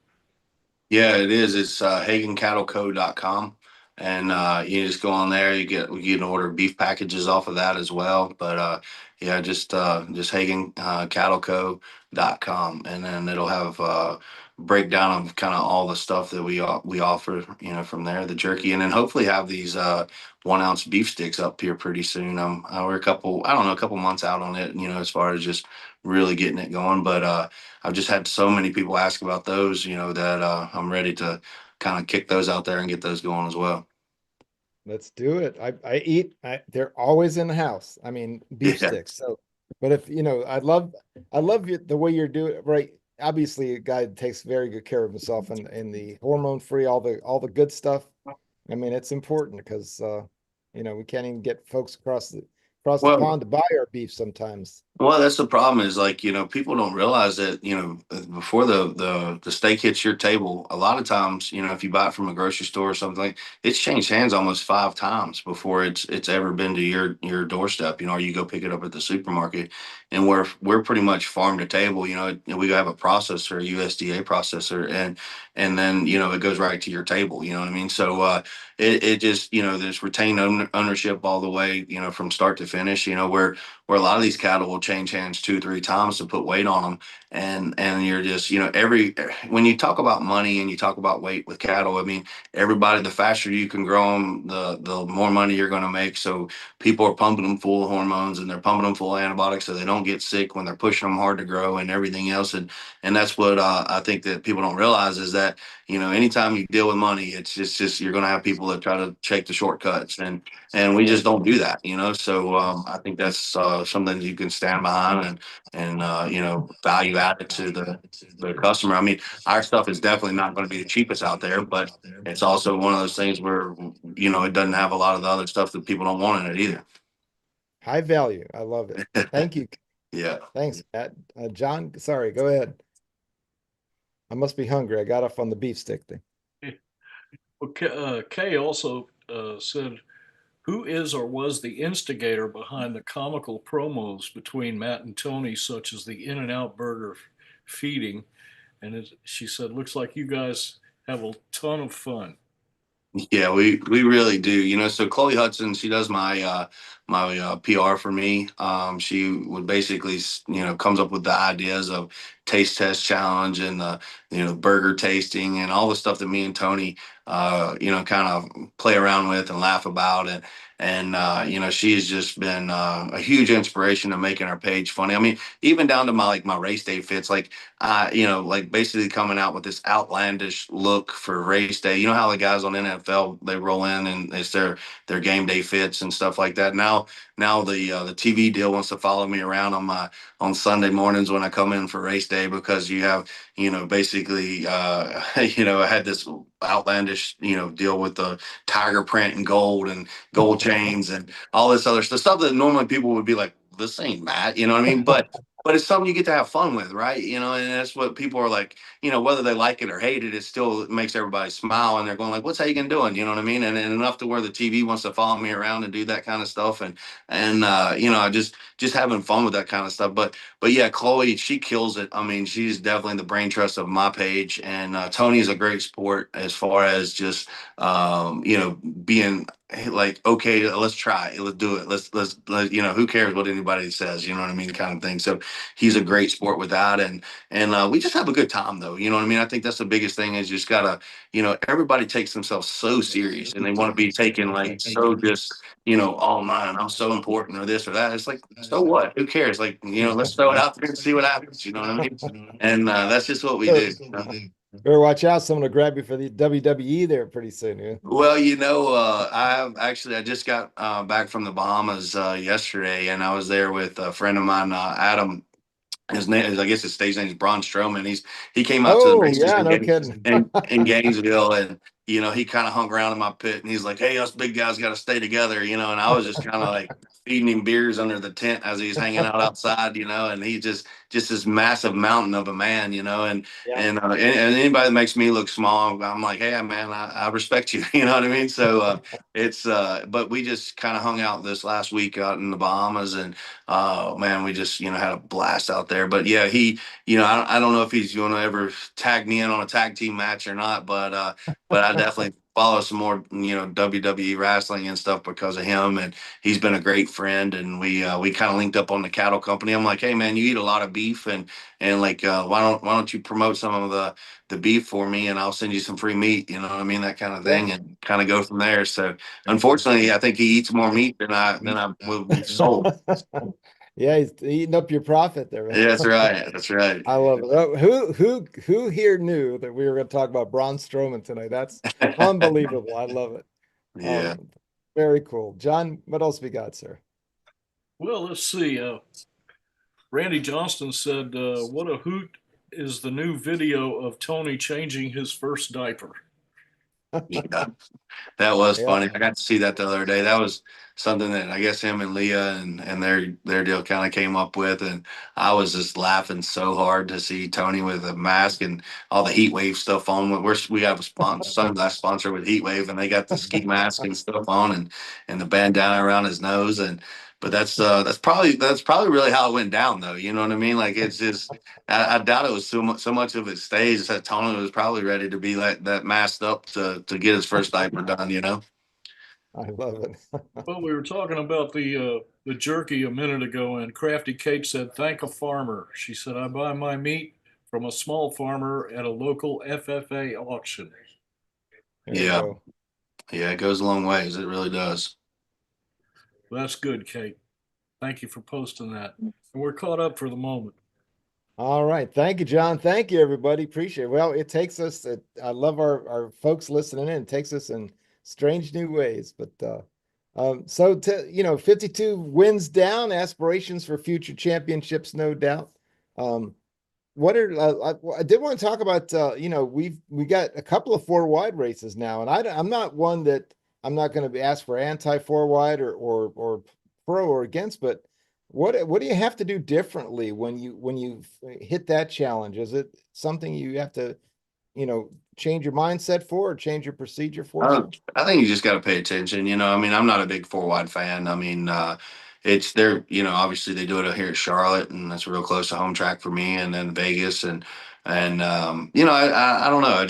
Yeah, it is. It's HaganCattleCo.com. And you just go on there. You can order beef packages off of that as well. But just HaganCattleCo.com, and then it'll have breakdown of kind of all the stuff that we offer, from there, the jerky, and then hopefully have these 1 ounce beef sticks up here pretty soon. We're a couple months out on it, as far as just really getting it going. But I've just had so many people ask about those, that I'm ready to kind of kick those out there and get those going as well. Let's do it. They're always in the house. I mean, beef Yeah. sticks. So, but if the way you're doing it, right? Obviously, a guy takes very good care of himself and the hormone free, all the good stuff. I mean, it's important because we can't even get folks across the Well, pond to buy our beef sometimes. Well, that's the problem is like, people don't realize that, before the steak hits your table, a lot of times, if you buy it from a grocery store or something, it's changed hands almost 5 times before it's ever been to your doorstep, or you go pick it up at the supermarket. And we're pretty much farm to table, we have a processor, a USDA processor, and then, it goes right to your table, you know what I mean? So it just, there's retained ownership all the way, from start to finish, where a lot of these cattle will change hands 2 3 times to put weight on them. And you're just, when you talk about money and you talk about weight with cattle, I mean, everybody, the faster you can grow them, the more money you're going to make. So people are pumping them full of hormones and they're pumping them full of antibiotics so they don't get sick when they're pushing them hard to grow and everything else. And that's what I think that people don't realize is that, anytime you deal with money, it's just you're going to have people that try to take the shortcuts, and we just don't do that, So I think that's something you can stand behind and value added to the customer. I mean, our stuff is definitely not going to be the cheapest out there, but it's also one of those things where it doesn't have a lot of the other stuff that people don't want in it either. High value. I love it. Thank you. Yeah. Thanks, Matt. John, sorry, go ahead. I must be hungry. I got off on the beef stick thing. Well, Kay also said, who is or was the instigator behind the comical promos between Matt and Tony, such as the In-N-Out burger feeding? And she said, looks like you guys have a ton of fun. Yeah, we really do. So Chloe Hudson, she does my PR for me. She would basically, comes up with the ideas of taste test challenge and the burger tasting and all the stuff that me and Tony kind of play around with and laugh about. And she's just been a huge inspiration to making our page funny. I mean, even down to my race day fits, like like basically coming out with this outlandish look for race day. You know how the guys on NFL, they roll in and it's their game day fits and stuff like that. Now the TV deal wants to follow me around on Sunday mornings when I come in for race day, because you have basically I had this outlandish deal with the tiger print and gold chains and all this other stuff that normally people would be like, this ain't Matt, you know what I mean? But it's something you get to have fun with, right? And that's what people are like, whether they like it or hate it, it still makes everybody smile, and they're going like, what's Hagan doing? You know what I mean? And enough to where the TV wants to follow me around and do that kind of stuff. And just having fun with that kind of stuff. But yeah, Chloe, she kills it. I mean, she's definitely the brain trust of my page. And Tony is a great sport as far as just, being like, okay, let's try it. Let's do it. Let who cares what anybody says, you know what I mean? Kind of thing. So he's a great sport with that. And we just have a good time though. You know what I mean? I think that's the biggest thing is just gotta, everybody takes themselves so serious and they want to be taken like so just, oh man, I'm so important or this or that. It's like, so what? Who cares? Like, let's throw it out there and see what happens. You know what I mean? And that's just what we do. Better watch out. Someone will grab you for the WWE there pretty soon. Yeah. Well, I just got back from the Bahamas yesterday, and I was there with a friend of mine, Adam. His name is, I guess his stage name is Braun Strowman. He came out to the Oh, races yeah, no kidding. in Gainesville, and he kind of hung around in my pit, and he's like, "Hey, us big guys got to stay together," And I was just kind of like feeding him beers under the tent as he's hanging out outside, And he just this massive mountain of a man, And Yeah. and anybody that makes me look small, I'm like, "Hey, man, I respect you," You know what I mean? So it's but we just kind of hung out this last week out in the Bahamas, and man, we just had a blast out there. But yeah, I don't know if he's going to ever tag me in on a tag team match or not, but I definitely follow some more, WWE wrestling and stuff because of him, and he's been a great friend. And we kind of linked up on the cattle company. I'm like, hey man, you eat a lot of beef, and like, why don't you promote some of the beef for me, and I'll send you some free meat. You know what I mean, that kind of Yeah. thing, and kind of go from there. So unfortunately, I think he eats more meat than I will be sold. Yeah, he's eating up your profit there, man. Yeah, that's right. That's right. I love it. Oh, who here knew that we were going to talk about Braun Strowman tonight? That's unbelievable. I love it. Yeah. Very cool. John, what else we got, sir? Well, let's see. Randy Johnston said, "What a hoot is the new video of Tony changing his first diaper." Yeah. That was Yeah, funny. I got to see that the other day. That was something that I guess him and Leah and their deal kind of came up with, and I was just laughing so hard to see Tony with a mask and all the heat wave stuff on. We have a sunglass sponsor with heat wave, and they got the ski mask and stuff on, and the bandana around his nose. And but that's probably really how it went down, though. You know what I mean? Like, it's just I doubt it was so much of it staged that Tony was probably ready to be like that masked up to get his first diaper done. I love it. Well, we were talking about the jerky a minute ago, and Crafty Kate said, "Thank a farmer." She said, "I buy my meat from a small farmer at a local FFA auction." There you Yeah, go. yeah, it goes a long ways. It really does. That's good, Kate. Thank you for posting that. And we're caught up for the moment. All right. Thank you, John. Thank you, everybody. Appreciate it. Well, it takes us, I love our folks listening in. It takes us in strange new ways. But so, 52 wins down, aspirations for future championships, no doubt. What are I did want to talk about? We got a couple of four wide races now, and I'm not one that I'm not going to be asked for anti four wide or pro or against, but what do you have to do differently when you hit that challenge? Is it something you have to change your mindset for or change your procedure for, I, sir? I think you just got to pay attention. I mean, I'm not a big four wide fan. I mean, it's there. Obviously they do it here at Charlotte, and that's real close to home track for me, and then Vegas, and I don't know.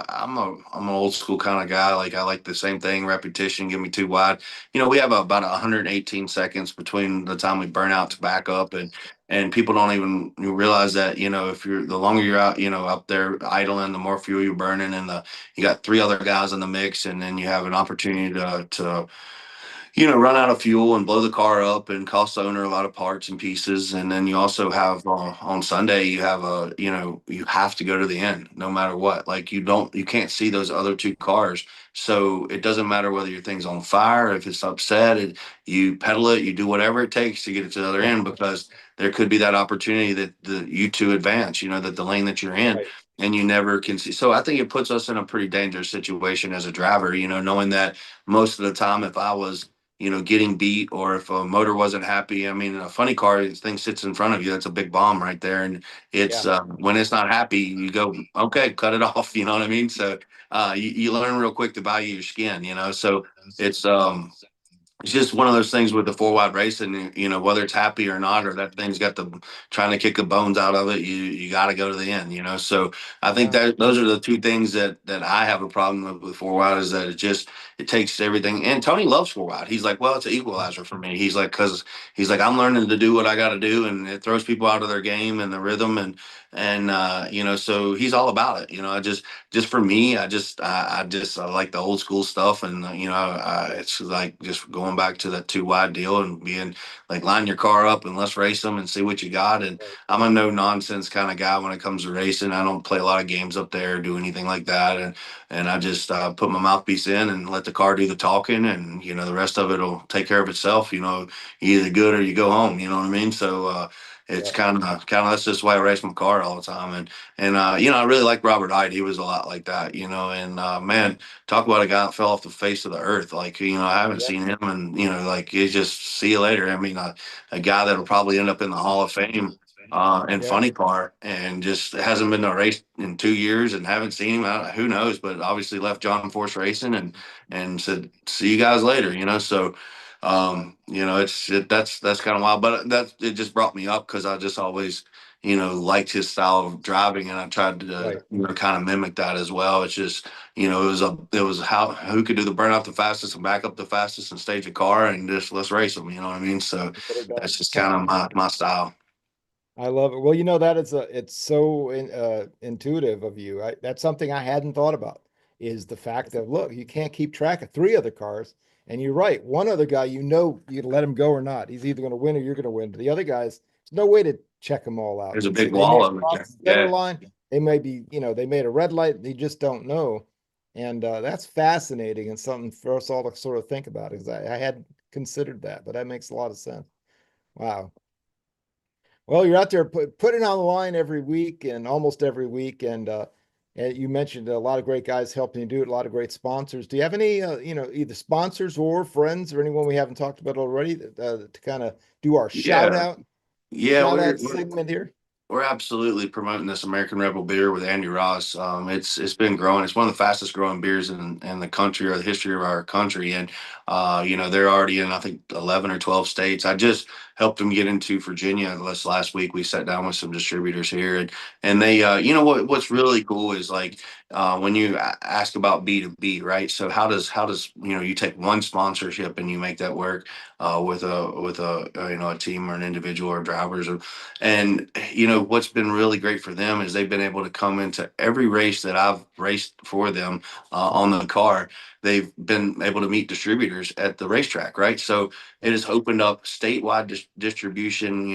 I'm an old school kind of guy. Like, I like the same thing, repetition. Give me two wide. We have about 118 seconds between the time we burn out to back up, and people don't even realize that. If you're the longer you're out, up there idling, the more fuel you're burning, and you got three other guys in the mix, and then you have an opportunity to run out of fuel and blow the car up and cost the owner a lot of parts and pieces. And then you also have on Sunday, you have to go to the end no matter what. Like, you can't see those other two cars. So it doesn't matter whether your thing's on fire, if it's upset, you pedal it, you do whatever it takes to get it to the other end, because there could be that opportunity that you two advance, that the lane that you're in, Right. and you never can see. So I think it puts us in a pretty dangerous situation as a driver, knowing that most of the time, if I was getting beat, or if a motor wasn't happy. I mean, a funny car, this thing sits in front of you. That's a big bomb right there. And it's Yeah. when it's not happy, you go, okay, cut it off. You know what I mean? So you learn real quick to value your skin, so it's it's just one of those things with the four wide racing, whether it's happy or not, or that thing's got the trying to kick the bones out of it, you got to go to the end, So I think Yeah. that those are the two things that I have a problem with four wide, is that it takes everything. And Tony loves four wide. He's like, well, it's an equalizer for me. He's like, because he's like, I'm learning to do what I got to do, and it throws people out of their game and the rhythm, and so he's all about it. Just for me, I like the old school stuff, and it's like just going back to that two wide deal and being like, line your car up and let's race them and see what you got. And Right. I'm a no nonsense kind of guy when it comes to racing. I don't play a lot of games up there or do anything like that, and I just put my mouthpiece in and let the car do the talking, and the rest of it will take care of itself. You either good or you go home. You know what I mean? So. It's Yeah. kind of that's just why I race my car all the time, and I really like Robert Hyde. He was a lot like that, and man, talk about a guy that fell off the face of the earth. Like, I haven't Yeah. seen him, and like, it's just see you later. I mean, a guy that'll probably end up in the Hall of Fame in Yeah. funny car, and just hasn't been to a race in 2 years, and haven't seen him. Who knows? But obviously left John Force Racing, and said, see you guys later. So that's kind of wild. But it just brought me up because I just always, liked his style of driving, and I tried to Right. kind of mimic that as well. It's just it was how who could do the burnout the fastest and back up the fastest and stage a car and just let's race them. You know what I mean? So Get it done. that's just kind of my style. I love it. Well, that it's so intuitive of you. That's something I hadn't thought about, is the fact that, look, you can't keep track of three other cars. And you're right. One other guy, you can let him go or not. He's either going to win or you're going to win. But the other guys, there's no way to check them all out. There's a They big may wall have of it there. crossed the center Yeah. line. They may be, they made a red light. They just don't know. And that's fascinating and something for us all to sort of think about, because I hadn't considered that, but that makes a lot of sense. Wow. Well, you're out there putting on the line every week and almost every week. And you mentioned a lot of great guys helping you do it, a lot of great sponsors. Do you have any, either sponsors or friends or anyone we haven't talked about already to kind of do our Yeah. Yeah. shout We're, out we're segment here? We're absolutely promoting this American Rebel beer with Andy Ross. It's been growing. It's one of the fastest growing beers in the country or the history of our country. And they're already in, I think, 11 or 12 states. I just helped them get into Virginia this last week. We sat down with some distributors here, and they what's really cool is like when you ask about B2B, right? So how does you take one sponsorship and you make that work with a team or an individual or drivers, and what's been really great for them is they've been able to come into every race that I've raced for them on the car. They've been able to meet distributors at the racetrack, right? So it has opened up statewide distribution,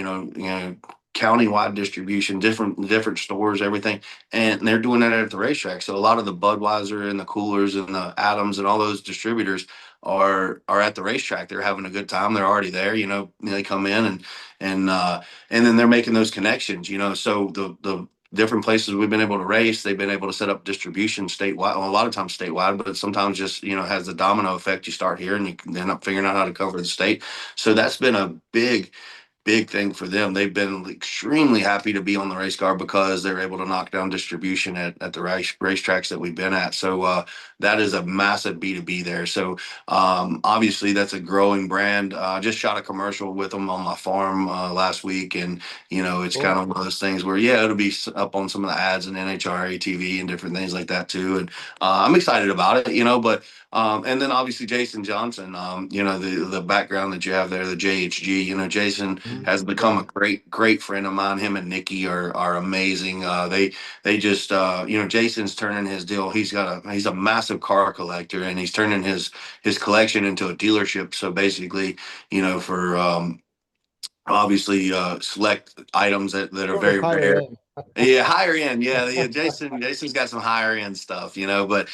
countywide distribution, different stores, everything, and they're doing that at the racetrack. So a lot of the Budweiser and the Coolers and the Adams and all those distributors are at the racetrack. They're having a good time. They're already there. They come in and then they're making those connections. So the different places we've been able to race, they've been able to set up distribution statewide. Well, a lot of times statewide, but sometimes just has the domino effect. You start here and you can end up figuring out how to cover the state. So that's been a big thing for them. They've been extremely happy to be on the race car because they're able to knock down distribution at the racetracks that we've been at. So that is a massive B2B there. So obviously that's a growing brand. I just shot a commercial with them on my farm last week, and it's Cool. kind of one of those things where it'll be up on some of the ads and NHRA TV and different things like that too. And I'm excited about it, but and then obviously Jason Johnson, the background that you have there, the JHG, Jason has become a great friend of mine. Him and Nikki are amazing. They just Jason's turning his deal. He's a massive car collector, and he's turning his collection into a dealership. So basically, for obviously select items that are Sort of very higher rare. end. Yeah, higher end. Yeah. Jason's got some higher end stuff, but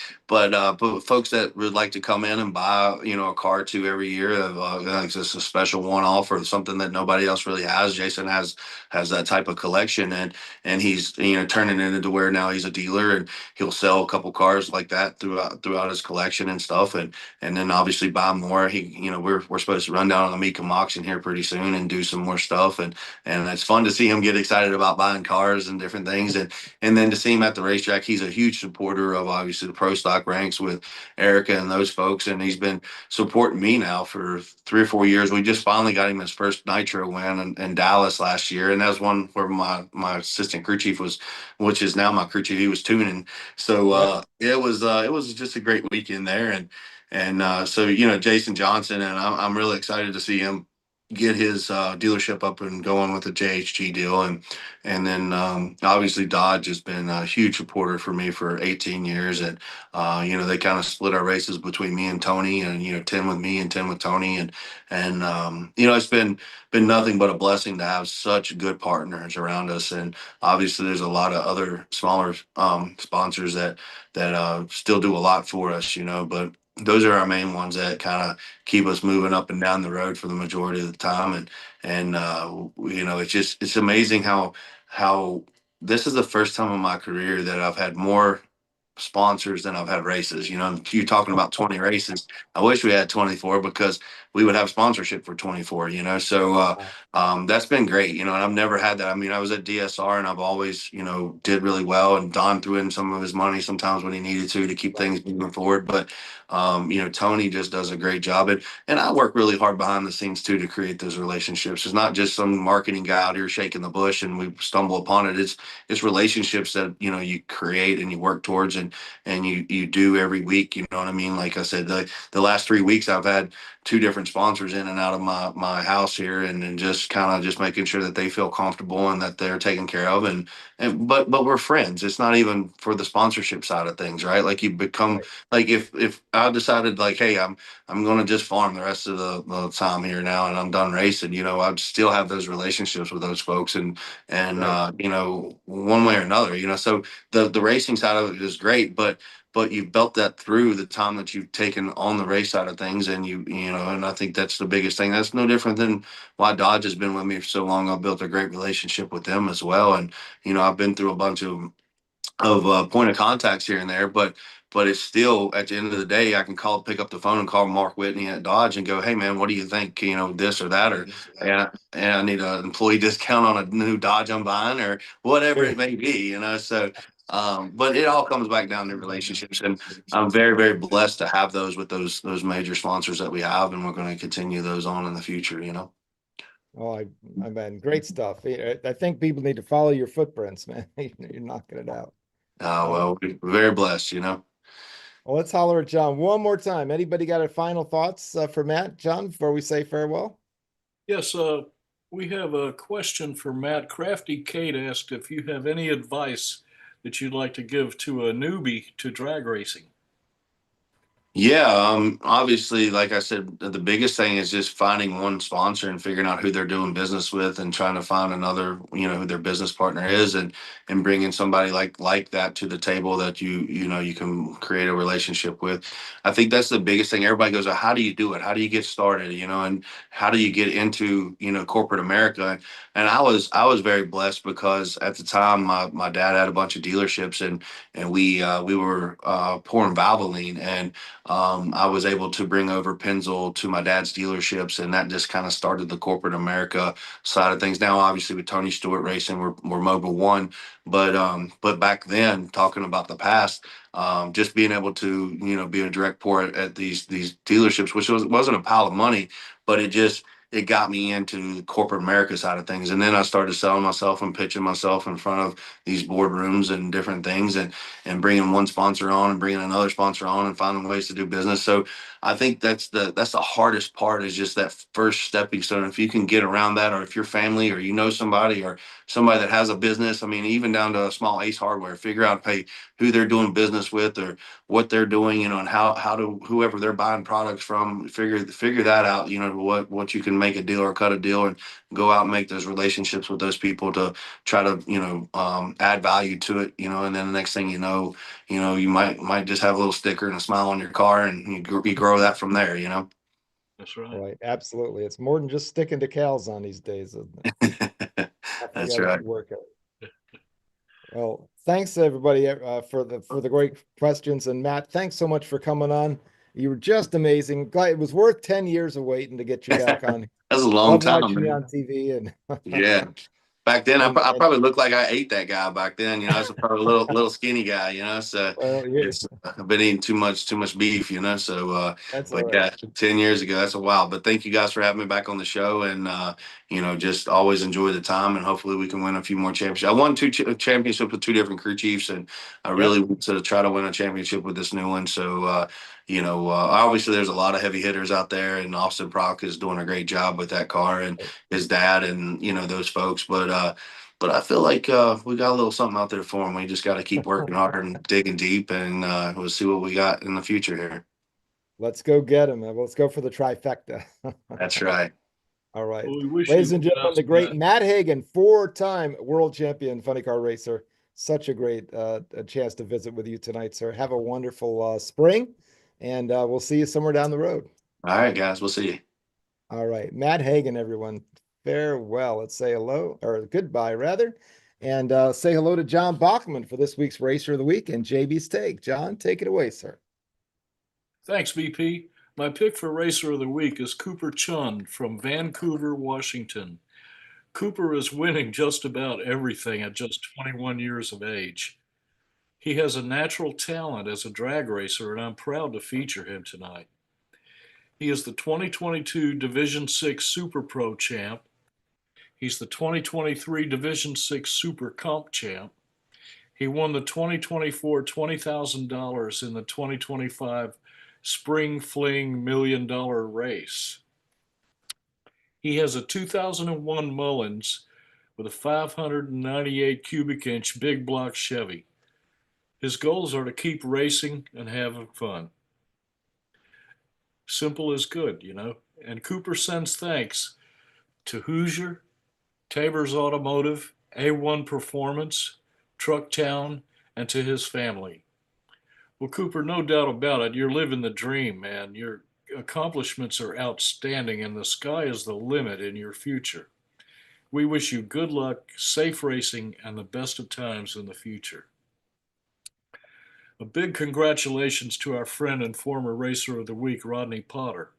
folks that would like to come in and buy, a car or two every year, like just a special one off or something that nobody else really has. Jason has that type of collection, and he's turning it into where now he's a dealer, and he'll sell a couple cars like that throughout his collection and stuff, and then obviously buy more. We're supposed to run down on the Mecum auction here pretty soon and do some more stuff, and it's fun to see him get excited about buying cars and different things, and then to see him at the racetrack. He's a huge supporter of obviously the pro stock ranks with Erica and those folks, and he's been supporting me now for 3 or 4 years. We just finally got him his first Nitro win in Dallas last year, and that was one where my assistant crew chief was, which is now my crew chief, he was tuning. So it was just a great weekend there, and so Jason Johnson, and I'm really excited to see him get his dealership up and going with the JHG deal, and then obviously Dodge has been a huge supporter for me for 18 years, and they kind of split our races between me and Tony, and 10 with me and 10 with Tony, and it's been nothing but a blessing to have such good partners around us, and obviously there's a lot of other smaller sponsors that still do a lot for us, but those are our main ones that kind of keep us moving up and down the road for the majority of the time. And it's amazing how this is the first time in my career that I've had more sponsors than I've had races. You know, you're talking about 20 races. I wish we had 24 because we would have sponsorship for 24, you know. So that's been great, you know, and I've never had that. I mean, I was at DSR and I've always, you know, did really well, and Don threw in some of his money sometimes when he needed to keep things moving forward. But you know, Tony just does a great job. And I work really hard behind the scenes too to create those relationships. It's not just some marketing guy out here shaking the bush and we stumble upon it. It's relationships that, you know, you create and you work towards, and you do every week. You know what I mean? Like I said, the last 3 weeks I've had 2 different sponsors in and out of my house here, and just kind of just making sure that they feel comfortable and that they're taken care of. And but we're friends. It's not even for the sponsorship side of things, right? Like you become like if I decided like, hey, I'm going to just farm the rest of the time here now, and I'm done racing. You know, I'd still have those relationships with those folks, and you know, one way or another. You know, so the racing side of it is great, but you've built that through the time that you've taken on the race side of things, and you know, and I think that's the biggest thing. That's no different than why Dodge has been with me for so long. I've built a great relationship with them as well, and you know, I've been through a bunch of point of contacts here and there, but it's still at the end of the day, I can pick up the phone and call Mark Whitney at Dodge and go, hey man, what do you think? You know, this or that, or and I need an employee discount on a new Dodge I'm buying, or whatever it may be, you know. So but it all comes back down to relationships, and I'm very, very blessed to have those with those major sponsors that we have, and we're going to continue those on in the future, you know. Oh, I mean, great stuff. I think people need to follow your footprints, man. You're knocking it out. Well, we're very blessed, you know. Well, let's holler at John one more time. Anybody got a final thoughts for Matt, John, before we say farewell? Yes, we have a question for Matt. Crafty Kate asked if you have any advice that you'd like to give to a newbie to drag racing. Yeah, obviously, like I said, the biggest thing is just finding one sponsor and figuring out who they're doing business with, and trying to find another, you know, who their business partner is, and bringing somebody like that to the table that you know you can create a relationship with. I think that's the biggest thing. Everybody goes, "Oh, how do you do it? How do you get started? You know, and how do you get into, you know, corporate America?" And I was very blessed because at the time my dad had a bunch of dealerships, and we were pouring Valvoline, and I was able to bring over Pennzoil to my dad's dealerships, and that just kind of started the corporate America side of things. Now, obviously, with Tony Stewart Racing, we're Mobile One, but back then, talking about the past, just being able to, you know, be a direct pour at these dealerships, which wasn't a pile of money, but it got me into the corporate America side of things. And then I started selling myself and pitching myself in front of these boardrooms and different things, and bringing one sponsor on and bringing another sponsor on and finding ways to do business. So I think that's the hardest part, is just that first stepping stone. If you can get around that, or if your family or you know somebody or somebody that has a business, I mean, even down to a small Ace Hardware, figure out, hey, who they're doing business with or what they're doing, you know, and how to, whoever they're buying products from, figure that out, you know, what you can make a deal or cut a deal, and go out and make those relationships with those people to try to, you know, add value to it, you know. And then the next thing you know, you might just have a little sticker and a smile on your car, and you grow that from there, you know. That's right. Right, absolutely. It's more than just sticking decals on these days, isn't it? Definitely That's got right. to work it. Well, thanks everybody for the great questions, and Matt, thanks so much for coming on. You were just amazing. Glad it was worth 10 years of waiting to get you back on. That's a long Love time, watching you man. on TV, and Yeah. Back then, I and probably looked like I ate that guy back then. You know, I was probably a little skinny guy. You know, so well, yeah, it's I've been eating too much beef. You know, so that's all but right. yeah, 10 years ago, that's a while. But thank you guys for having me back on the show, and you know, just always enjoy the time, and hopefully we can win a few more championships. I won two championships with 2 different crew chiefs, and I really Yep. want to try to win a championship with this new one. So you know, obviously there's a lot of heavy hitters out there, and Austin Prock is doing a great job with that car, and his dad, and you know, those folks. But I feel like we got a little something out there for him. We just got to keep working hard and digging deep, and we'll see what we got in the future here. Let's go get him. Let's go for the trifecta. That's right. All right. Well, we wish you Ladies the and gentlemen, the best, great Matt. Matt Hagan, four-time world champion funny car racer. Such a great a chance to visit with you tonight, sir. Have a wonderful spring, and we'll see you somewhere down the road. All right, guys. We'll see you. All right. Matt Hagan, everyone. Farewell. Let's say hello or goodbye, rather. and say hello to John Bachman for this week's Racer of the Week and JB's Take. John, take it away, sir. Thanks, BP. My pick for Racer of the Week is Cooper Chun from Vancouver, Washington. Cooper is winning just about everything at just 21 years of age. He has a natural talent as a drag racer, and I'm proud to feature him tonight. He is the 2022 Division 6 Super Pro champ. He's the 2023 Division 6 Super Comp champ. He won the 2024 $20,000 in the 2025 Spring Fling $1 Million race. He has a 2001 Mullins with a 598 cubic inch big block Chevy. His goals are to keep racing and having fun. Simple as good, you know. And Cooper sends thanks to Hoosier, Tabor's Automotive, A1 Performance, Trucktown, and to his family. Well, Cooper, no doubt about it, you're living the dream, man. Your accomplishments are outstanding, and the sky is the limit in your future. We wish you good luck, safe racing, and the best of times in the future. A big congratulations to our friend and former Racer of the Week, Rodney Potter.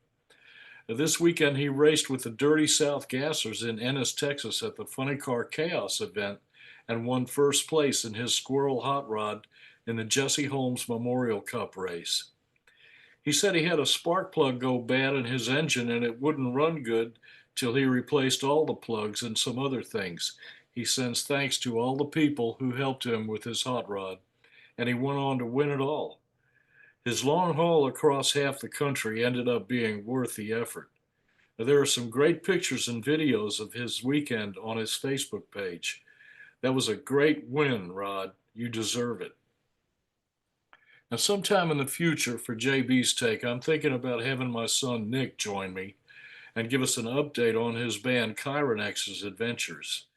This weekend, he raced with the Dirty South Gassers in Ennis, Texas at the Funny Car Chaos event and won first place in his Squirrel Hot Rod in the Jesse Holmes Memorial Cup race. He said he had a spark plug go bad in his engine and it wouldn't run good till he replaced all the plugs and some other things. He sends thanks to all the people who helped him with his hot rod, and he went on to win it all. His long haul across half the country ended up being worth the effort. There are some great pictures and videos of his weekend on his Facebook page. That was a great win, Rod. You deserve it. Now, sometime in the future, for JB's Take, I'm thinking about having my son Nick join me and give us an update on his band Chironex's adventures.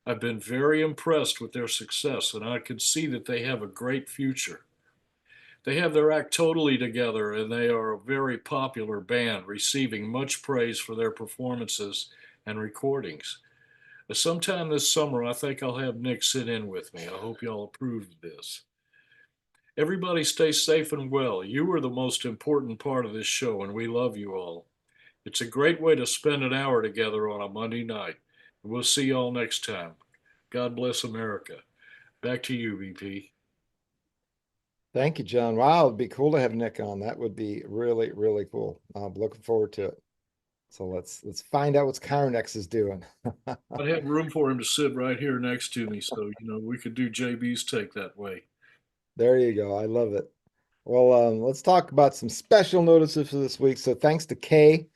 I've been very impressed with their success, and I can see that they have a great future. They have their act totally together, and they are a very popular band, receiving much praise for their performances and recordings. Sometime this summer, I think I'll have Nick sit in with me. I hope y'all approve of this. Everybody stay safe and well. You are the most important part of this show, and we love you all. It's a great way to spend an hour together on a Monday night. We'll see y'all next time. God bless America. Back to you, BP. Thank you, John. Wow, it'd be cool to have Nick on. That would be really, really cool. I'm looking forward to it. So let's find out what Chironex is doing. I have room for him to sit right here next to me, so we could do JB's Take that way. There you go. I love it. Well, let's talk about some special notices for this week. So thanks to Kay,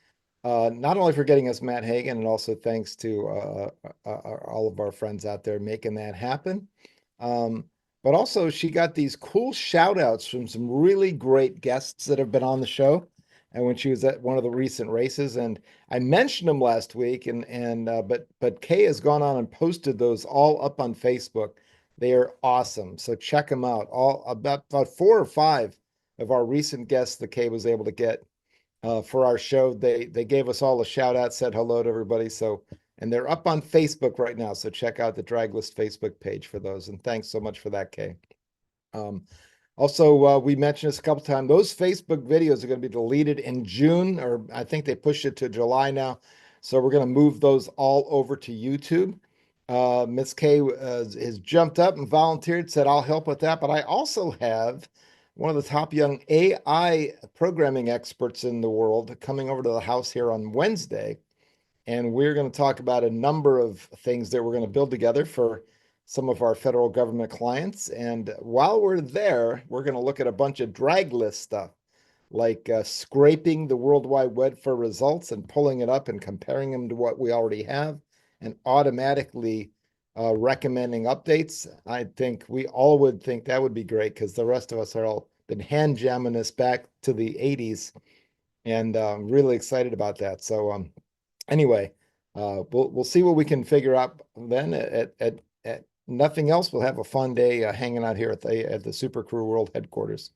not only for getting us Matt Hagan, and also thanks to all of our friends out there making that happen. But also she got these cool shout outs from some really great guests that have been on the show. And when she was at one of the recent races, and I mentioned them last week, but Kay has gone on and posted those all up on Facebook. They are awesome. So check them out. All about 4 or 5 of our recent guests that Kay was able to get for our show. They gave us all a shout out, said hello to everybody. So, and they're up on Facebook right now. So check out the Draglist Facebook page for those. And thanks so much for that, Kay. Also, we mentioned this a couple times. Those Facebook videos are going to be deleted in June, or I think they pushed it to July now. So we're going to move those all over to YouTube. Miss K has jumped up and volunteered, said I'll help with that. But I also have one of the top young AI programming experts in the world coming over to the house here on Wednesday. And we're going to talk about a number of things that we're going to build together for some of our federal government clients. And while we're there, we're going to look at a bunch of Draglist stuff, like scraping the World Wide Web for results and pulling it up and comparing them to what we already have, and automatically recommending updates. I think we all would think that would be great, because the rest of us are all been hand jamming this back to the 80s, and I'm really excited about that. So anyway, we'll see what we can figure out then. At nothing else, we'll have a fun day hanging out here at the Super Crew World headquarters.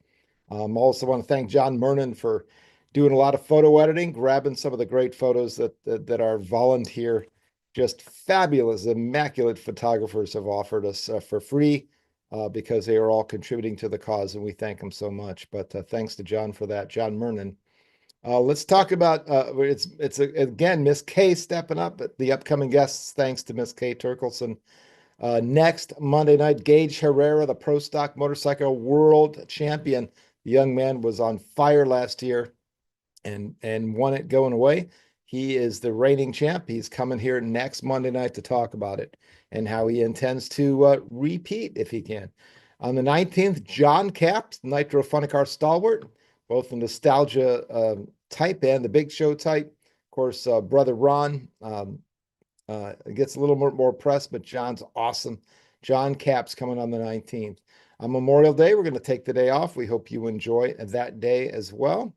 Also want to thank John Mernon for doing a lot of photo editing, grabbing some of the great photos that our volunteer just fabulous, immaculate photographers have offered us for free because they are all contributing to the cause, and we thank them so much. But thanks to John for that, John Mernon. Let's talk about again Miss K stepping up, but the upcoming guests, thanks to Miss K Turkelson. Next Monday night, Gage Herrera, the Pro Stock Motorcycle World Champion. The young man was on fire last year and won it going away. He is the reigning champ. He's coming here next Monday night to talk about it and how he intends to repeat if he can. On the 19th, John Capps, Nitro Funny Car stalwart, both the nostalgia type and the big show type. Of course, brother Ron gets a little more press, but John's awesome. John Capps coming on the 19th. On Memorial Day, we're going to take the day off. We hope you enjoy that day as well,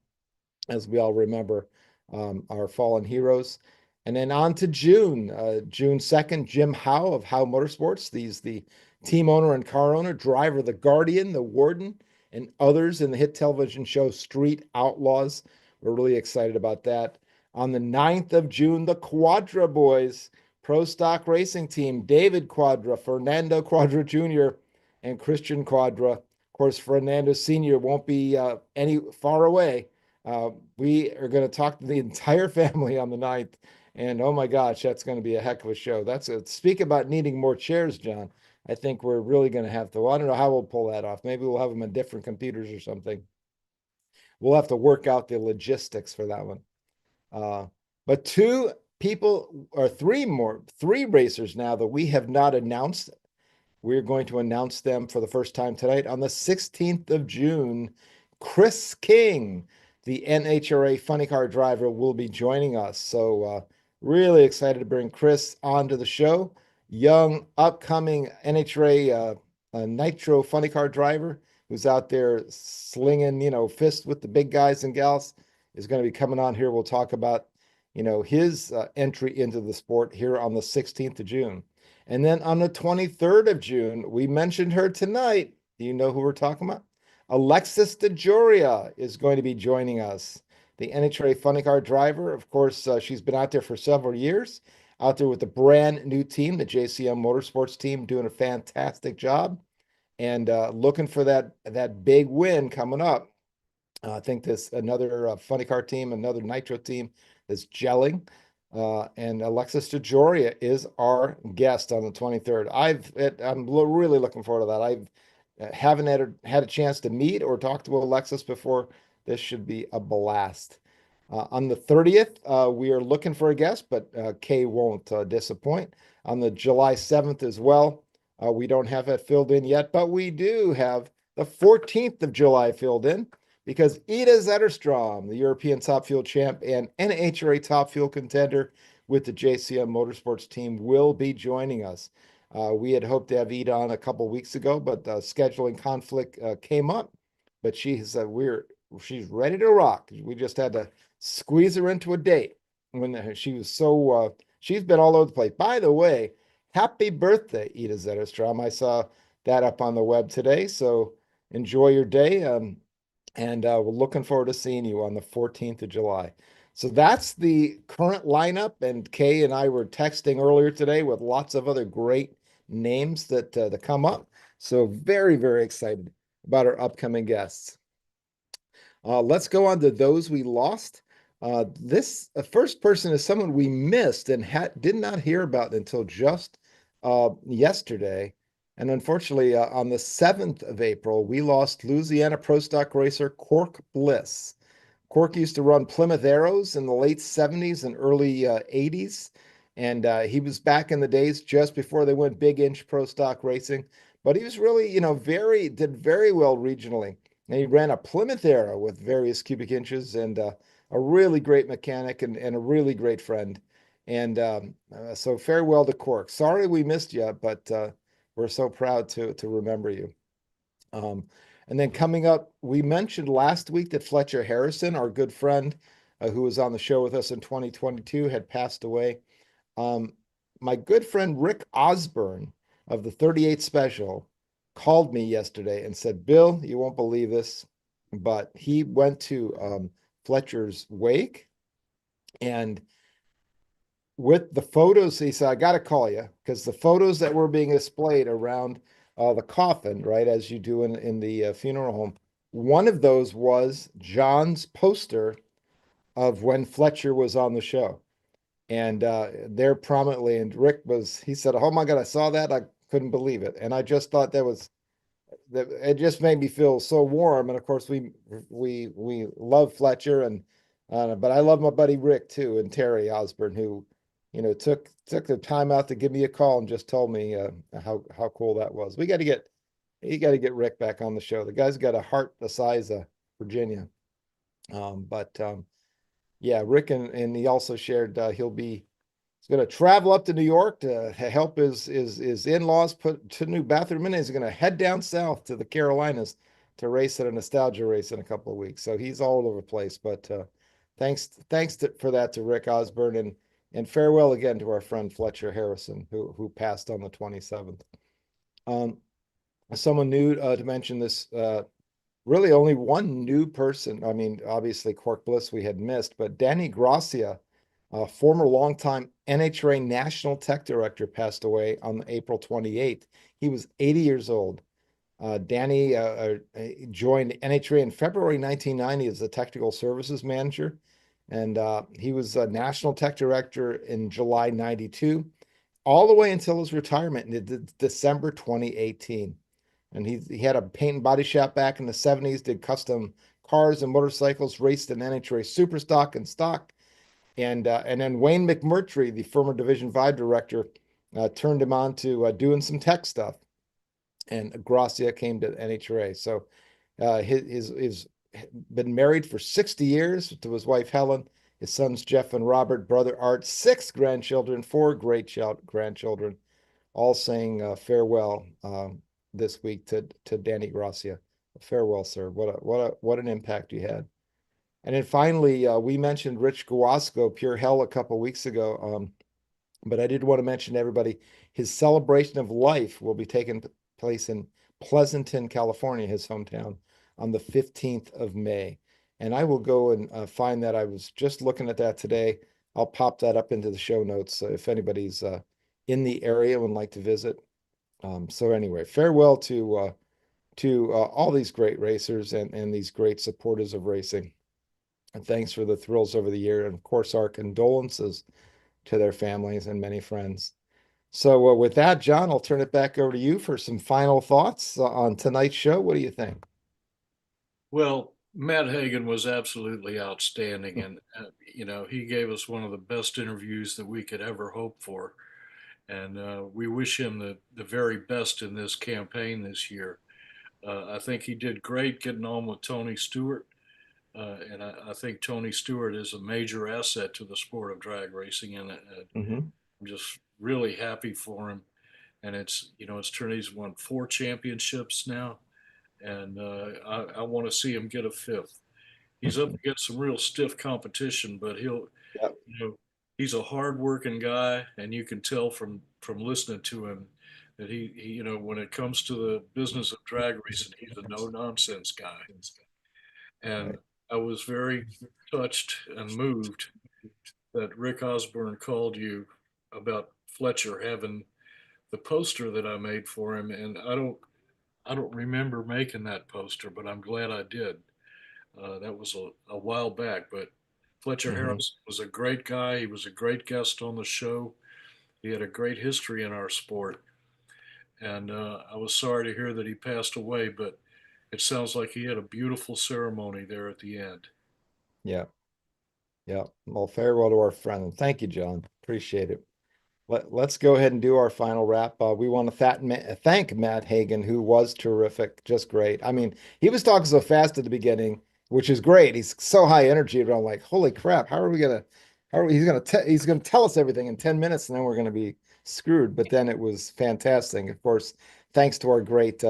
as we all remember our fallen heroes. And then on to June, June 2nd, Jim Howe of Howe Motorsports. He's the team owner and car owner, driver of the Guardian, the Warden, and others in the hit television show Street Outlaws. We're really excited about that. On the 9th of June, the Quadra Boys, Pro Stock Racing Team, David Quadra, Fernando Quadra Jr., and Christian Quadra. Of course, Fernando Sr. won't be any far away. We are going to talk to the entire family on the 9th. And oh my gosh, that's going to be a heck of a show. Speak about needing more chairs, John. I think we're really going to have to. Well, I don't know how we'll pull that off. Maybe we'll have them on different computers or something. We'll have to work out the logistics for that one. But three racers now that we have not announced. We're going to announce them for the first time tonight. On the 16th of June, Chris King, the NHRA funny car driver, will be joining us. So really excited to bring Chris onto the show. Young, upcoming NHRA Nitro funny car driver who's out there slinging, fists with the big guys and gals, is going to be coming on here. We'll talk about, his entry into the sport here on the 16th of June. And then on the 23rd of June, we mentioned her tonight. Do you know who we're talking about? Alexis DeJoria is going to be joining us. The NHRA funny car driver. Of course, she's been out there for several years, out there with the brand new team, the JCM Motorsports team, doing a fantastic job and looking for that big win coming up. I think this another funny car team, another Nitro team that's gelling. And Alexis DeJoria is our guest on the 23rd. I'm really looking forward to that. I haven't had a chance to meet or talk to Alexis before. This should be a blast. On the 30th, we are looking for a guest, but Kay won't disappoint. On the July 7th as well, we don't have it filled in yet, but we do have the 14th of July filled in, because Ida Zetterstrom, the European Top Fuel champ and NHRA Top Fuel contender with the JCM Motorsports team, will be joining us. We had hoped to have Ida on a couple weeks ago, but scheduling conflict came up. But she's ready to rock. We just had to squeeze her into a date when she was so. She's been all over the place. By the way, happy birthday, Ida Zetterstrom. I saw that up on the web today. So enjoy your day. And we're looking forward to seeing you on the 14th of July. So that's the current lineup. And Kay and I were texting earlier today with lots of other great names that come up. So very, very excited about our upcoming guests. Let's go on to those we lost. This first person is someone we missed and did not hear about until just yesterday. And unfortunately, on the 7th of April, we lost Louisiana Pro Stock racer Cork Bliss. Cork used to run Plymouth Arrows in the late 70s and early 80s. And he was back in the days just before they went big inch Pro Stock racing. But he was really, did very well regionally. And he ran a Plymouth Arrow with various cubic inches, and a really great mechanic and a really great friend. And so farewell to Cork. Sorry we missed you, but we're so proud to remember you. And then coming up, we mentioned last week that Fletcher Harrison, our good friend who was on the show with us in 2022, had passed away. My good friend Rick Osborne of the 38 Special called me yesterday and said, Bill, you won't believe this, but he went to Fletcher's wake, and with the photos, he said, I got to call you because the photos that were being displayed around the coffin, right, as you do in the funeral home, one of those was John's poster of when Fletcher was on the show. And there prominently, and Rick was, he said, oh my God, I saw that. I couldn't believe it. And I just thought that it just made me feel so warm. And of course, we love Fletcher, and but I love my buddy Rick too, and Terry Osborne, who took the time out to give me a call and just told me how cool that was. You got to get Rick back on the show. The guy's got a heart the size of Virginia. But yeah, Rick, and he also shared he's going to travel up to New York to help his in-laws put a new bathroom in. He's going to head down south to the Carolinas to race at a nostalgia race in a couple of weeks. So he's all over the place. But thanks for that to Rick Osborne, and farewell again to our friend Fletcher Harrison, who passed on the 27th. Someone new to mention this. Really only one new person. I mean, obviously Cork Bliss we had missed, but Danny Gracia, former longtime NHRA National Tech Director, passed away on April 28th. He was 80 years old. Danny joined NHRA in February 1990 as the Technical Services Manager, and he was a National Tech Director in July 92, all the way until his retirement in December 2018. And he had a paint and body shop back in the 70s, did custom cars and motorcycles, raced in NHRA Super Stock and Stock. And then Wayne McMurtry, the former Division 5 director, turned him on to doing some tech stuff. And Gracia came to NHRA. So he's been married for 60 years to his wife Helen, his sons Jeff and Robert, brother Art, 6 grandchildren, 4 great grandchildren, all saying farewell this week to Danny Gracia. Farewell, sir. What an impact you had. And then finally, we mentioned Rich Guasco, Pure Hell, a couple weeks ago. But I did want to mention to everybody, his celebration of life will be taking place in Pleasanton, California, his hometown, on the 15th of May. And I will go and find that. I was just looking at that today. I'll pop that up into the show notes if anybody's in the area and would like to visit. So anyway, farewell to all these great racers and these great supporters of racing. And thanks for the thrills over the year. And of course, our condolences to their families and many friends. So with that, John, I'll turn it back over to you for some final thoughts on tonight's show. What do you think? Well, Matt Hagan was absolutely outstanding. And, he gave us one of the best interviews that we could ever hope for. And we wish him the very best in this campaign this year. I think he did great getting on with Tony Stewart. And I think Tony Stewart is a major asset to the sport of drag racing. And I'm just really happy for him. And he's won 4 championships now. And I want to see him get a 5th. He's up against some real stiff competition, but he's a hard-working guy, and you can tell from listening to him that he when it comes to the business of drag racing, he's a no-nonsense guy. And I was very touched and moved that Rick Osborne called you about Fletcher having the poster that I made for him, and I don't remember making that poster, but I'm glad I did. That was a while back, but Fletcher Harrison was a great guy. He was a great guest on the show. He had a great history in our sport. And I was sorry to hear that he passed away, but it sounds like he had a beautiful ceremony there at the end. Yeah. Yeah. Well, farewell to our friend. And thank you, John. Appreciate it. Let's go ahead and do our final wrap. We want to thank Matt Hagan, who was terrific, just great. I mean, he was talking so fast at the beginning, which is great. He's so high energy, but I'm like, holy crap, he's gonna tell us everything in 10 minutes, and then we're gonna be screwed. But then it was fantastic. Of course, thanks to our great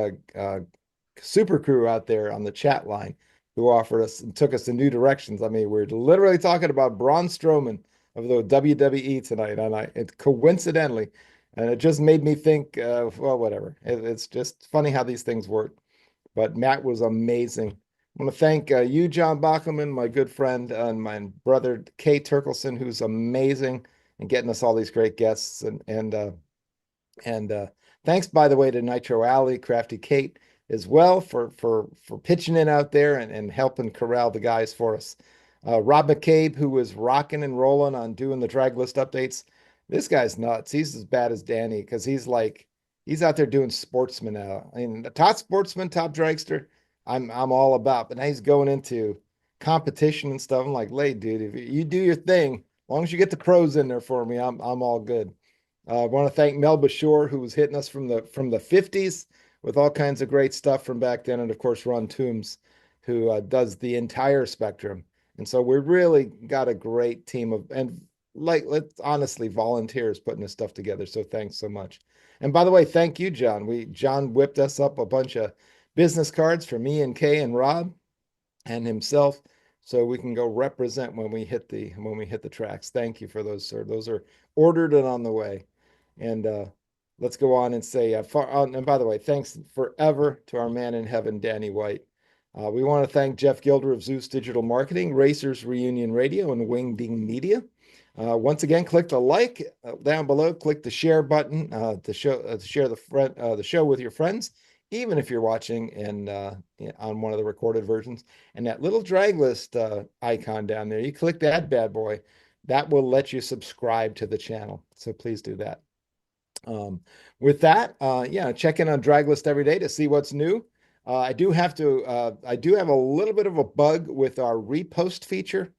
super crew out there on the chat line who offered us and took us in new directions. I mean, we're literally talking about Braun Strowman of the WWE tonight, and it coincidentally, and it just made me think, well, whatever. It's just funny how these things work. But Matt was amazing. I want to thank you, John Bachman, my good friend, and my brother Kay Turkelson, who's amazing. and getting us all these great guests. And thanks, by the way, to Nitro Alley, Crafty Kate as well for pitching in out there and helping corral the guys for us. Rob McCabe, who was rocking and rolling on doing the Draglist updates. This guy's nuts. He's as bad as Danny because he's out there doing sportsman now. I mean, the top sportsman, top dragster, I'm all about. But now he's going into competition and stuff. I'm like, lay, dude, if you do your thing, as long as you get the pros in there for me, I'm all good. I want to thank Mel Bashore, who was hitting us from the 50s with all kinds of great stuff from back then, and of course Ron Toombs, who does the entire spectrum. And so we really got a great team of, and like, let's honestly, volunteers putting this stuff together. So thanks so much. And by the way, thank you, John. John whipped us up a bunch of business cards for me and Kay and Rob and himself, so we can go represent when we hit the tracks. Thank you for those, sir. Those are ordered and on the way. And let's go on and say, and by the way, thanks forever to our man in heaven, Danny White. We want to thank Jeff Gilder of Zeus Digital Marketing, Racers Reunion Radio, and Wingding Media. Once again, click the like down below, click the share button to share the show with your friends, even if you're watching on one of the recorded versions. And that little Draglist icon down there, you click that bad boy, that will let you subscribe to the channel. So please do that. With that, check in on Draglist every day to see what's new. I do have a little bit of a bug with our repost feature.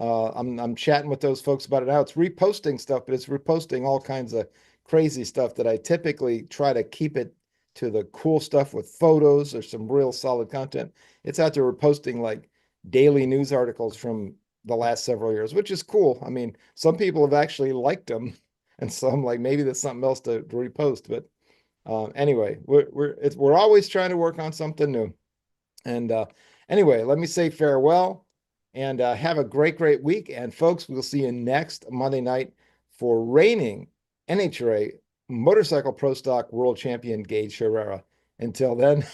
I'm chatting with those folks about it now. It's reposting stuff, but it's reposting all kinds of crazy stuff that I typically try to keep it to the cool stuff with photos or some real solid content. It's out there reposting like daily news articles from the last several years, which is cool. I mean, some people have actually liked them. And so I'm like, maybe there's something else to repost. But anyway, we're always trying to work on something new. And anyway, let me say farewell and have a great week. And folks, we'll see you next Monday night for reigning NHRA Motorcycle Pro Stock World Champion Gage Herrera. Until then,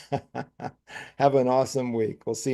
have an awesome week. We'll see you.